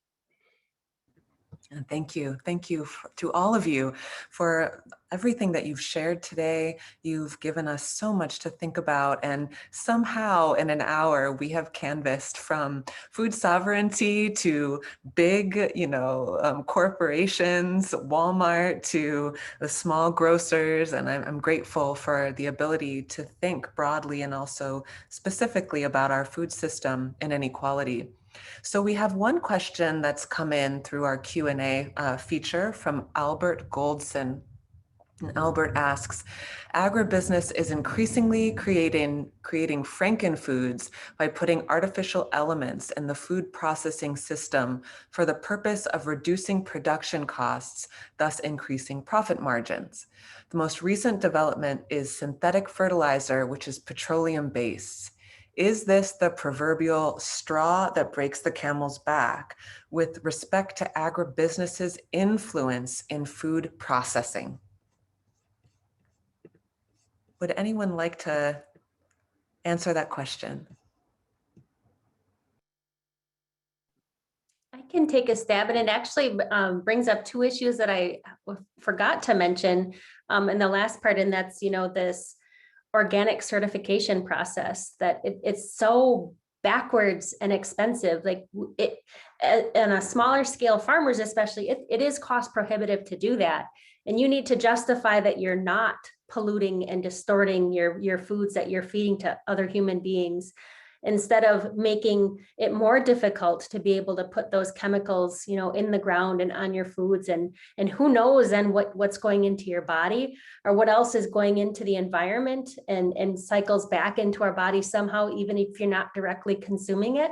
And thank you. Thank you to all of you for everything that you've shared today. You've given us so much to think about, and somehow in an hour we have canvassed from food sovereignty to big, corporations, Walmart, to the small grocers. And I'm grateful for the ability to think broadly and also specifically about our food system and inequality. So we have one question that's come in through our Q&A feature from Albert Goldson. And Albert asks, agribusiness is increasingly creating frankenfoods by putting artificial elements in the food processing system for the purpose of reducing production costs, thus increasing profit margins. The most recent development is synthetic fertilizer, which is petroleum-based. Is this the proverbial straw that breaks the camel's back with respect to agribusiness's influence in food processing? Would anyone like to answer that question? I can take a stab, and it actually brings up two issues that I forgot to mention in the last part, and that's, this organic certification process, that it's so backwards and expensive. Like it, on a smaller scale, farmers especially, it is cost prohibitive to do that. And you need to justify that you're not polluting and distorting your foods that you're feeding to other human beings, instead of making it more difficult to be able to put those chemicals, in the ground and on your foods. And who knows then what's going into your body, or what else is going into the environment and cycles back into our body somehow, even if you're not directly consuming it.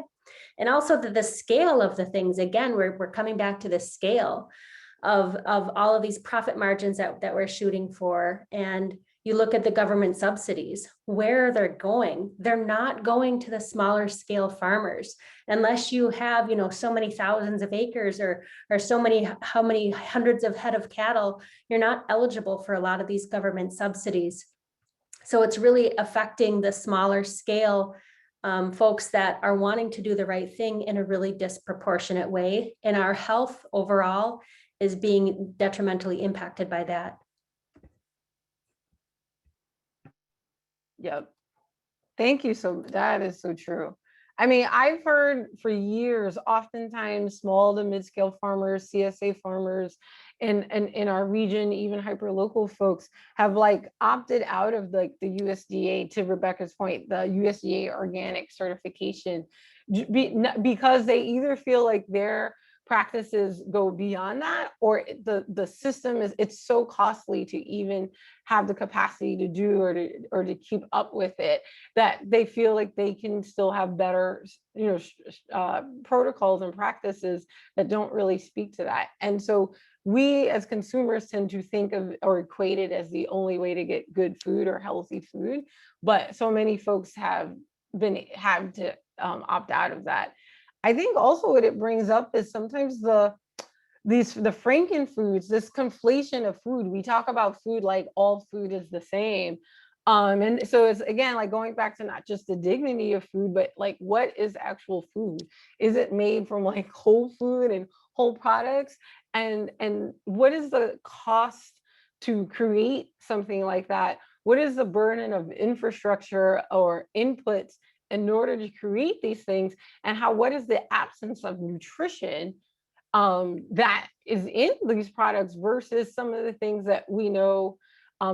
And also the scale of the things, again, we're coming back to the scale of all of these profit margins that we're shooting for. And you look at the government subsidies, where they're going. They're not going to the smaller scale farmers unless you have, so many thousands of acres or how many hundreds of head of cattle. You're not eligible for a lot of these government subsidies. So it's really affecting the smaller scale folks that are wanting to do the right thing in a really disproportionate way. And our health overall is being detrimentally impacted by that. Yep. Thank you. So that is so true. I mean, I've heard for years, oftentimes small to mid-scale farmers, CSA farmers in our region, even hyper-local folks have like opted out of like the USDA, to Rebecca's point, the USDA organic certification, because they either feel like their practices go beyond that, or the system it's so costly to even have the capacity to do or to keep up with it, that they feel like they can still have better protocols and practices that don't really speak to that. And so we as consumers tend to think of or equate it as the only way to get good food or healthy food, but so many folks have to opt out of that. I think also what it brings up is sometimes the frankenfoods, this conflation of food. We talk about food like all food is the same. And so it's, again, like going back to not just the dignity of food, but like, what is actual food? Is it made from like whole food and whole products? And what is the cost to create something like that? What is the burden of infrastructure or inputs in order to create these things? And what is the absence of nutrition that is in these products versus some of the things that we know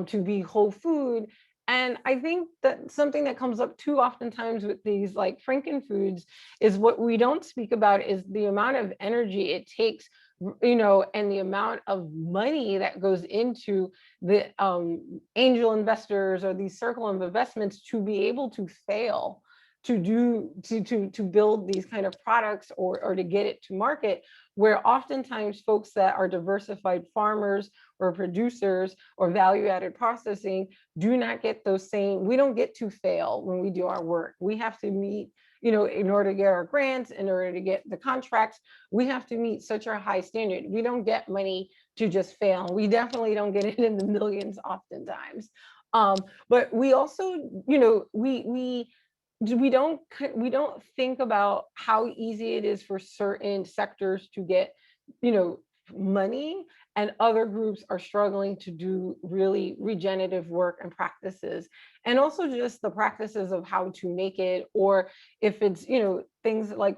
to be whole food? And I think that something that comes up too oftentimes with these like frankenfoods is what we don't speak about is the amount of energy it takes and the amount of money that goes into the angel investors or these circle of investments to be able to fail to build these kind of products or to get it to market, where oftentimes folks that are diversified farmers or producers or value-added processing do not get those same, we don't get to fail when we do our work. We have to meet, in order to get our grants, in order to get the contracts, we have to meet such a high standard. We don't get money to just fail. We definitely don't get it in the millions oftentimes. But we also, we don't think about how easy it is for certain sectors to get, money, and other groups are struggling to do really regenerative work and practices, and also just the practices of how to make it, or if it's, things like,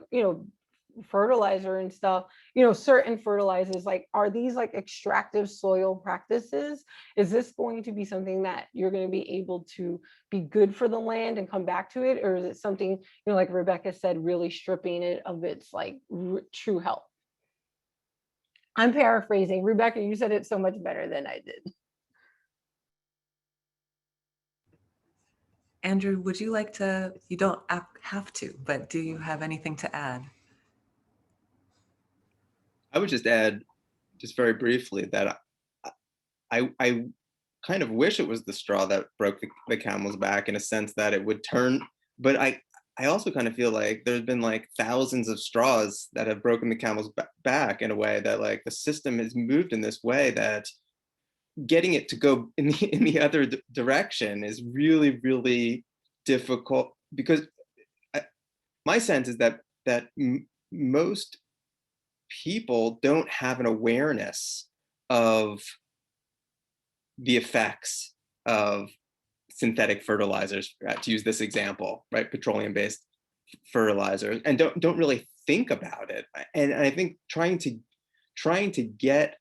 fertilizer and stuff, certain fertilizers, like, are these like extractive soil practices? Is this going to be something that you're going to be able to be good for the land and come back to it? Or is it something, like Rebecca said, really stripping it of its like true health? I'm paraphrasing. Rebecca, you said it so much better than I did. Andrew, would you like to, you don't have to, but do you have anything to add? I would just add, just very briefly, that I kind of wish it was the straw that broke the camel's back, in a sense that it would turn, but I also kind of feel like there's been like thousands of straws that have broken the camel's back, in a way that like the system has moved in this way that getting it to go in the other direction is really, really difficult, because my sense is that most people don't have an awareness of the effects of synthetic fertilizers, to use this example, right? Petroleum-based fertilizers, and don't really think about it. And I think trying to get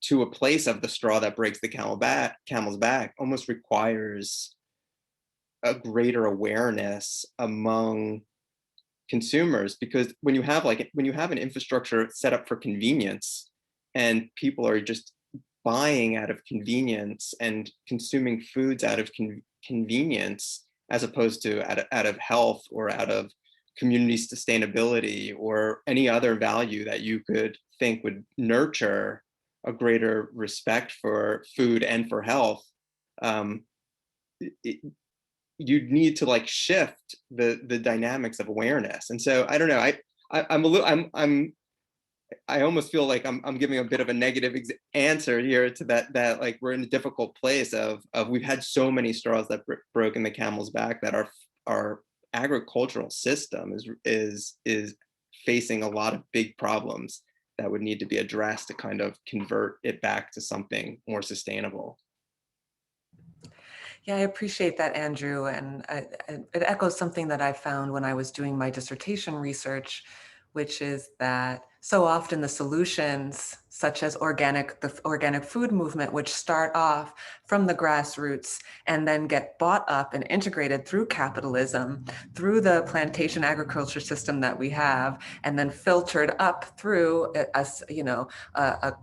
to a place of the straw that breaks the camel's back almost requires a greater awareness among consumers, because when you have an infrastructure set up for convenience, and people are just buying out of convenience and consuming foods out of convenience, as opposed to out of health or out of community sustainability or any other value that you could think would nurture a greater respect for food and for health, you'd need to like shift the dynamics of awareness. And so I don't know, I almost feel like I'm giving a bit of a negative answer here to that like we're in a difficult place of we've had so many straws that broken the camel's back, that our agricultural system is facing a lot of big problems that would need to be addressed to kind of convert it back to something more sustainable. Yeah, I appreciate that, Andrew. And it echoes something that I found when I was doing my dissertation research, which is that so often the solutions, such as the organic food movement, which start off from the grassroots and then get bought up and integrated through capitalism, through the plantation agriculture system that we have, and then filtered up through a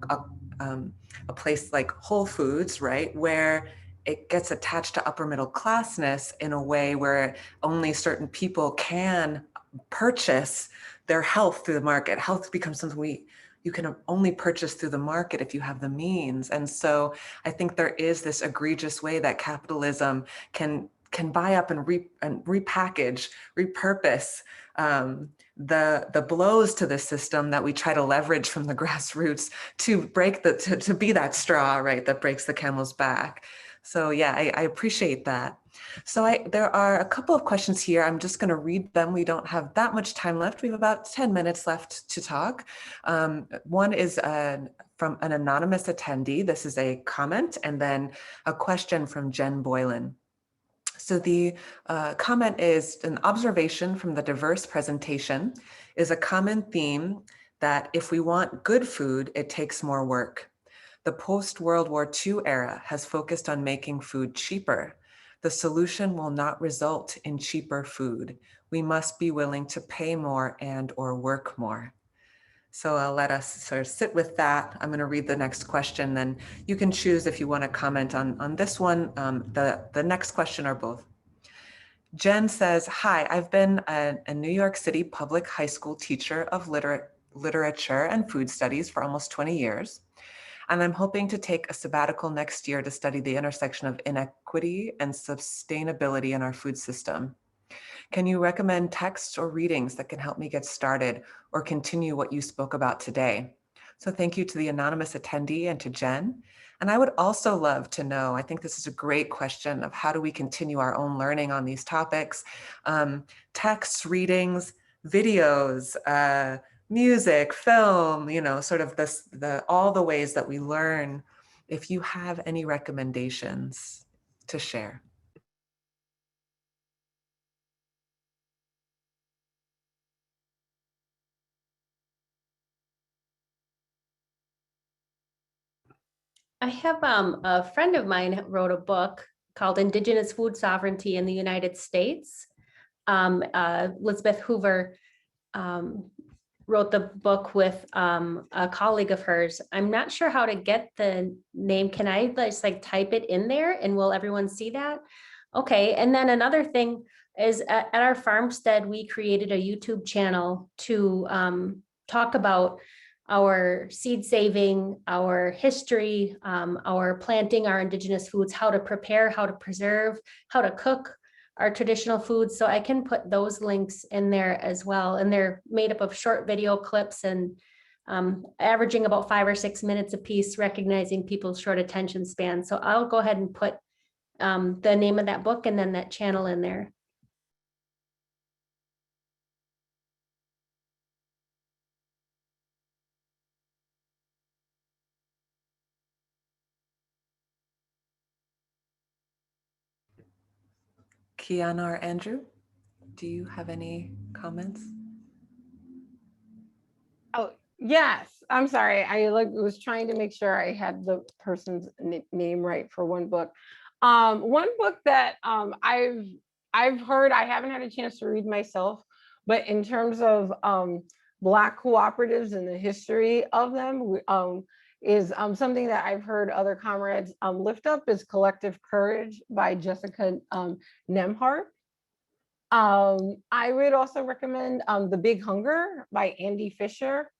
place like Whole Foods, right, where it gets attached to upper middle classness in a way where only certain people can purchase their health through the market. Health becomes something you can only purchase through the market if you have the means. And so I think there is this egregious way that capitalism can buy up and repackage, repurpose the blows to the system that we try to leverage from the grassroots to break to be that straw, right, that breaks the camel's back. So yeah, I appreciate that. So there are a couple of questions here. I'm just going to read them. We don't have that much time left. We have about 10 minutes left to talk. One is from an anonymous attendee. This is a comment, and then a question from Jen Boylan. So the comment is, an observation from the diverse presentation is a common theme that if we want good food, it takes more work. The post-World War II era has focused on making food cheaper. The solution will not result in cheaper food. We must be willing to pay more and/or work more. So I'll let us sort of sit with that. I'm going to read the next question, then you can choose if you want to comment on this one, the next question, or both. Jen says, hi, I've been a New York City public high school teacher of literature and food studies for almost 20 years. And I'm hoping to take a sabbatical next year to study the intersection of inequity and sustainability in our food system. Can you recommend texts or readings that can help me get started or continue what you spoke about today? So thank you to the anonymous attendee and to Jen. And I would also love to know, I think this is a great question of how do we continue our own learning on these topics? Texts, readings, videos, music, film, sort of all the ways that we learn. If you have any recommendations to share. I have a friend of mine wrote a book called Indigenous Food Sovereignty in the United States. Elizabeth Hoover wrote the book with a colleague of hers. I'm not sure how to get the name. Can I just like type it in there and will everyone see that? Okay, and then another thing is at our farmstead, we created a YouTube channel to talk about our seed saving, our history, our planting, our indigenous foods, how to prepare, how to preserve, how to cook our traditional foods. So I can put those links in there as well. And they're made up of short video clips and averaging about 5 or 6 minutes a piece, recognizing people's short attention span. So I'll go ahead and put the name of that book and then that channel in there. Kiana or Andrew, do you have any comments? Oh, yes. I'm sorry. I was trying to make sure I had the person's name right for one book. One book that I've heard, I haven't had a chance to read myself, but in terms of Black cooperatives and the history of them, is something that I've heard other comrades lift up is Collective Courage by Jessica Nemhart. I would also recommend The Big Hunger by Andy Fisher.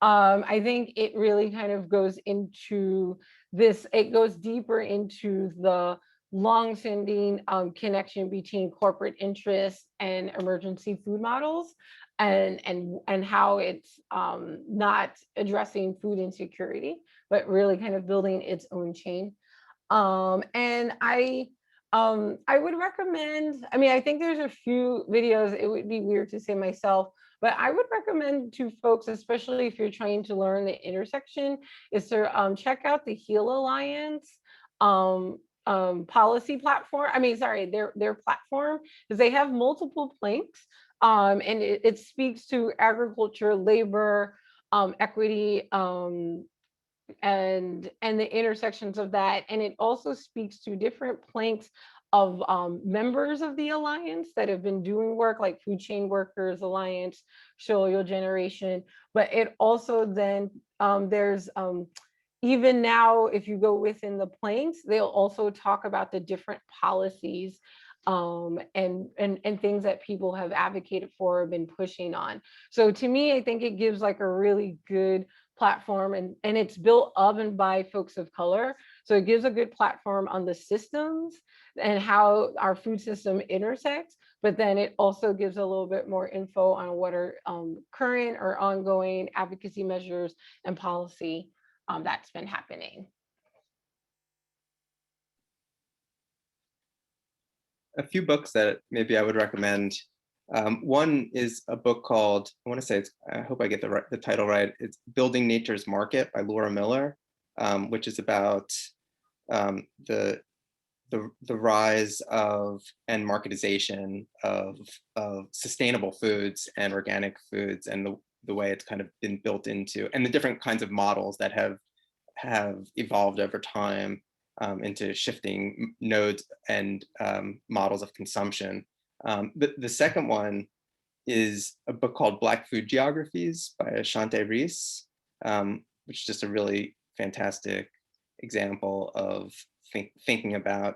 I think it really kind of goes into this, it goes deeper into the long-standing connection between corporate interests and emergency food models and how it's not addressing food insecurity, but really kind of building its own chain. And I would recommend, I mean, I think there's a few videos, it would be weird to say myself, but I would recommend to folks, especially if you're trying to learn the intersection, is to check out the HEAL Alliance policy platform. I mean, sorry, their platform, because they have multiple planks, and it speaks to agriculture, labor, equity, and the intersections of that. And it also speaks to different planks of members of the alliance that have been doing work, like Food Chain Workers Alliance, Shoyo Generation. But it also then there's even now, if you go within the planks, they'll also talk about the different policies and things that people have advocated for or been pushing on. So to me, I think it gives like a really good platform, and it's built of and by folks of color. So it gives a good platform on the systems and how our food system intersects, but then it also gives a little bit more info on what are current or ongoing advocacy measures and policy that's been happening. A few books that maybe I would recommend. One is a book called, I want to say it's, I hope I get the title right. It's Building Nature's Market by Laura Miller, which is about the rise of and marketization of sustainable foods and organic foods, and the way it's kind of been built into, and the different kinds of models that have evolved over time into shifting nodes and models of consumption. The second one is a book called Black Food Geographies by Ashante Reese, which is just a really fantastic example of thinking about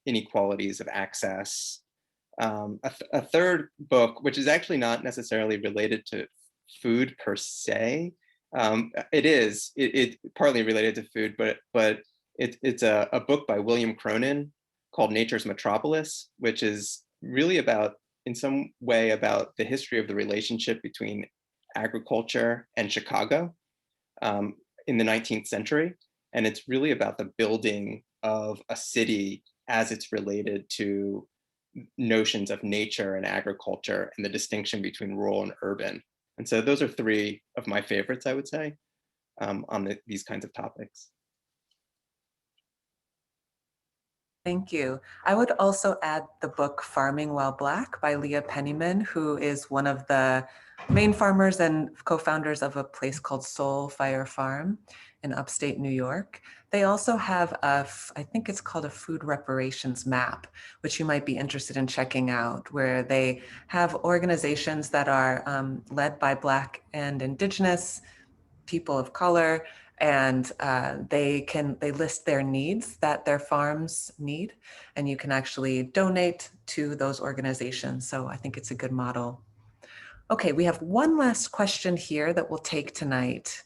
inequalities of access. A third book, which is actually not necessarily related to food per se. It partly related to food, but it's a book by William Cronin called Nature's Metropolis, which is really about, in some way, about the history of the relationship between agriculture and Chicago in the 19th century. And it's really about the building of a city as it's related to notions of nature and agriculture and the distinction between rural and urban. And so those are three of my favorites, I would say, on these kinds of topics. Thank you. I would also add the book Farming While Black by Leah Penniman, who is one of the main farmers and co-founders of a place called Soul Fire Farm in upstate New York. They also have I think it's called a food reparations map, which you might be interested in checking out, where they have organizations that are led by Black and Indigenous people of color, and they list their needs that their farms need, and you can actually donate to those organizations. So I think it's a good model. Okay, we have one last question here that we'll take tonight.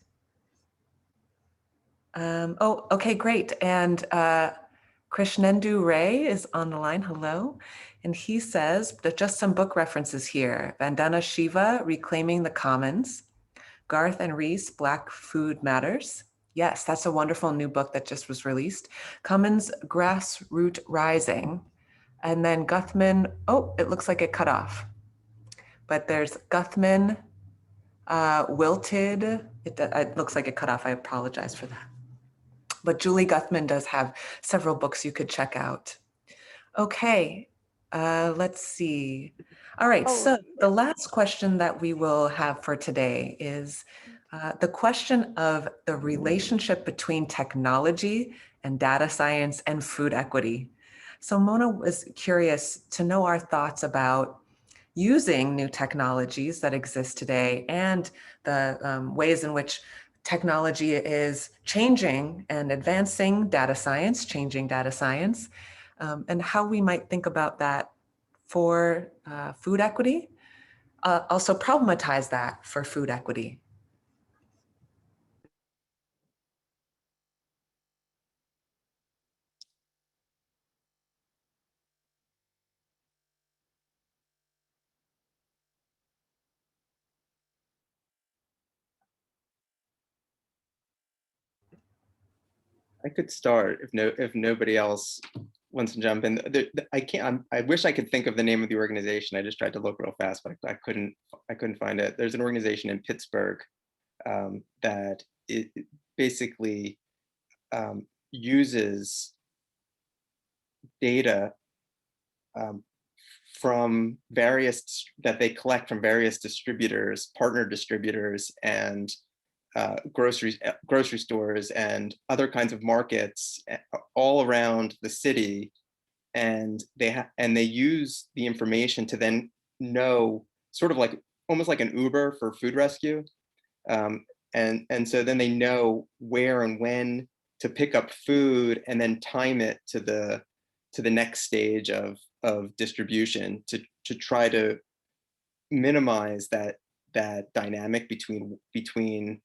Okay, great. And Krishnendu Ray is on the line. Hello. And he says that just some book references here. Vandana Shiva, Reclaiming the Commons. Garth and Reese, Black Food Matters. Yes, that's a wonderful new book that just was released. Cummins, Grassroot Rising. And then Guthman, oh, it looks like it cut off. But there's Guthman, Wilted. It looks like it cut off. I apologize for that. But Julie Guthman does have several books you could check out. Okay, let's see. All right, so the last question that we will have for today is the question of the relationship between technology and data science and food equity. So Mona was curious to know our thoughts about using new technologies that exist today and the ways in which technology is changing and advancing data science, changing data science, and how we might think about that for food equity, also problematize that for food equity. I could start if nobody else wants to jump in. I can't. I wish I could think of the name of the organization. I just tried to look real fast, but I couldn't find it. There's an organization in Pittsburgh that it basically uses data from various that they collect from various distributors, partner distributors, and grocery stores and other kinds of markets all around the city, and they use the information to then know, sort of like almost like an Uber for food rescue, and so then they know where and when to pick up food and then time it to the next stage of distribution to try to minimize that dynamic between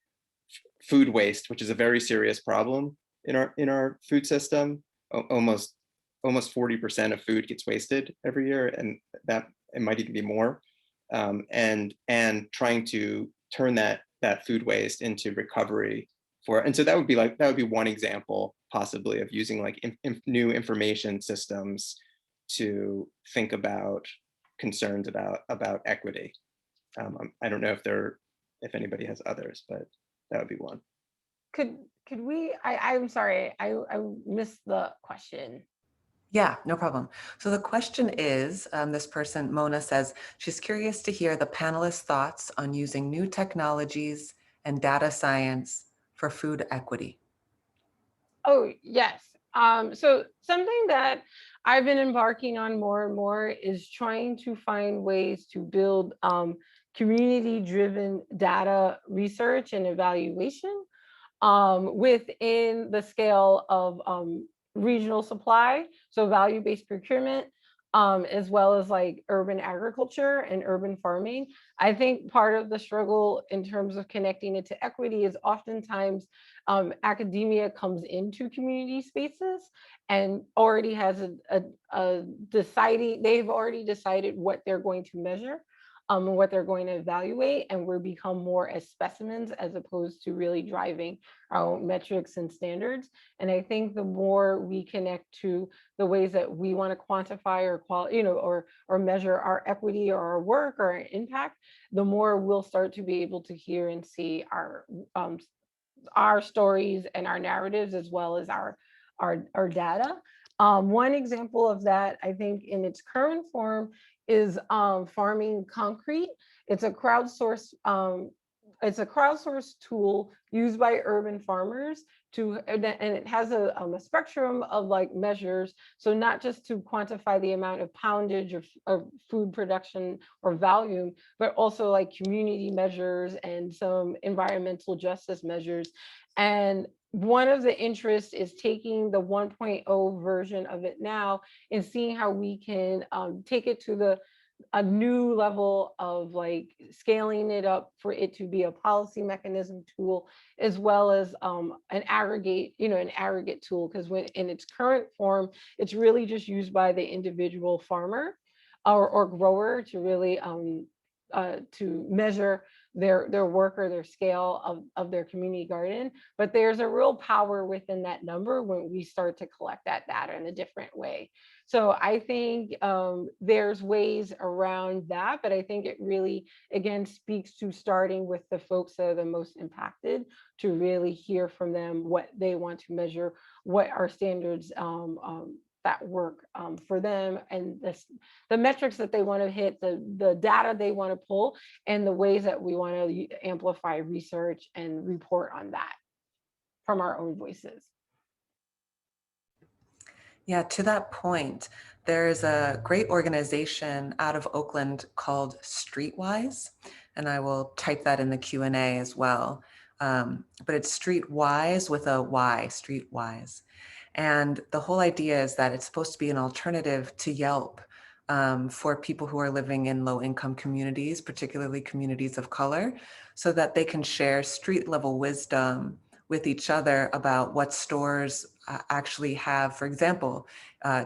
food waste, which is a very serious problem in our food system. Almost 40% of food gets wasted every year, and that it might even be more. And trying to turn that food waste into recovery and so that would be one example possibly of using like new information systems to think about concerns about equity. I don't know if anybody has others, but that would be one. Could we, I'm sorry, I missed the question. Yeah, no problem. So the question is, this person, Mona, says she's curious to hear the panelists' thoughts on using new technologies and data science for food equity. Oh, yes. So something that I've been embarking on more and more is trying to find ways to build community-driven data research and evaluation within the scale of regional supply, so value-based procurement, as well as like urban agriculture and urban farming. I think part of the struggle in terms of connecting it to equity is oftentimes academia comes into community spaces and already has they've already decided what they're going to measure and what they're going to evaluate, and we're become more as specimens as opposed to really driving our own metrics and standards. And I think the more we connect to the ways that we want to quantify or or measure our equity or our work or our impact, the more we'll start to be able to hear and see our stories and our narratives as well as our data. One example of that, I think, in its current form is farming concrete. It's a crowdsourced tool used by urban farmers and it has a spectrum of like measures. So not just to quantify the amount of poundage of food production or volume, but also like community measures and some environmental justice measures. And one of the interests is taking the 1.0 version of it now and seeing how we can take it to a new level of like scaling it up for it to be a policy mechanism tool, as well as an aggregate tool. Because when in its current form, it's really just used by the individual farmer or grower to really to measure their work or their scale of their community garden. But there's a real power within that number when we start to collect that data in a different way. So I think there's ways around that, but I think it really, again, speaks to starting with the folks that are the most impacted to really hear from them what they want to measure, what are standards that work for them, and the metrics that they want to hit, the data they want to pull, and the ways that we want to amplify research and report on that from our own voices. Yeah, to that point, there's a great organization out of Oakland called Streetwise, and I will type that in the Q&A as well. But it's Streetwise with a Y, Streetwise. And the whole idea is that it's supposed to be an alternative to Yelp for people who are living in low-income communities, particularly communities of color, so that they can share street-level wisdom with each other about what stores actually have, for example,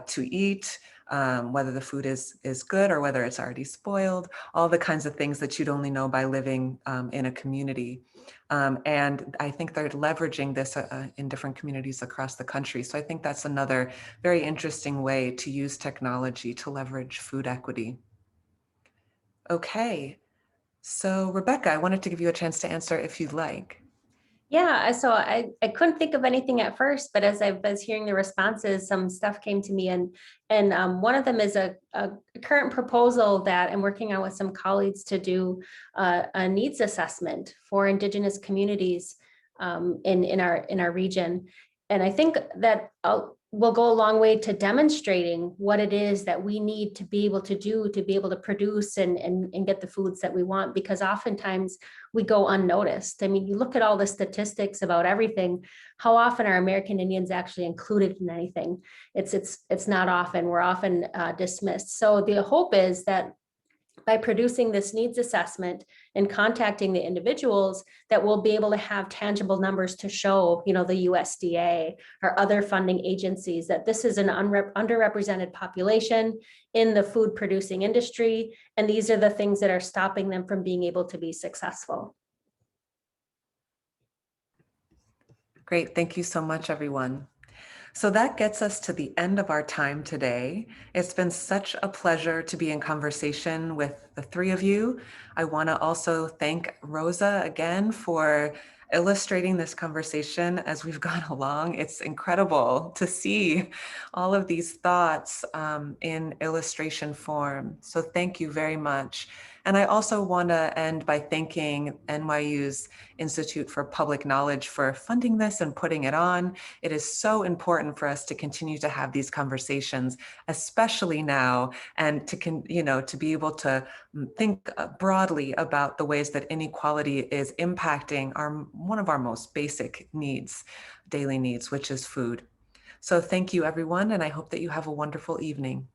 to eat, whether the food is good or whether it's already spoiled, all the kinds of things that you'd only know by living in a community. And I think they're leveraging this in different communities across the country. So I think that's another very interesting way to use technology to leverage food equity. Okay, so Rebecca, I wanted to give you a chance to answer if you'd like. Yeah, so I couldn't think of anything at first, but as I was hearing the responses, some stuff came to me, and one of them is a current proposal that I'm working on with some colleagues to do a needs assessment for Indigenous communities in our region, and I think that will go a long way to demonstrating what it is that we need to be able to do to be able to produce and get the foods that we want, because oftentimes we go unnoticed. I mean, you look at all the statistics about everything, how often are American Indians actually included in anything? It's not often. We're often dismissed. So the hope is that by producing this needs assessment and contacting the individuals, that we'll be able to have tangible numbers to show, the USDA or other funding agencies that this is an underrepresented population in the food producing industry. And these are the things that are stopping them from being able to be successful. Great, thank you so much, everyone. So that gets us to the end of our time today. It's been such a pleasure to be in conversation with the three of you. I want to also thank Rosa again for illustrating this conversation as we've gone along. It's incredible to see all of these thoughts in illustration form. So thank you very much. And I also want to end by thanking NYU's Institute for Public Knowledge for funding this and putting it on. It is so important for us to continue to have these conversations, especially now, and to be able to think broadly about the ways that inequality is impacting one of our most basic needs, daily needs, which is food. So thank you, everyone, and I hope that you have a wonderful evening.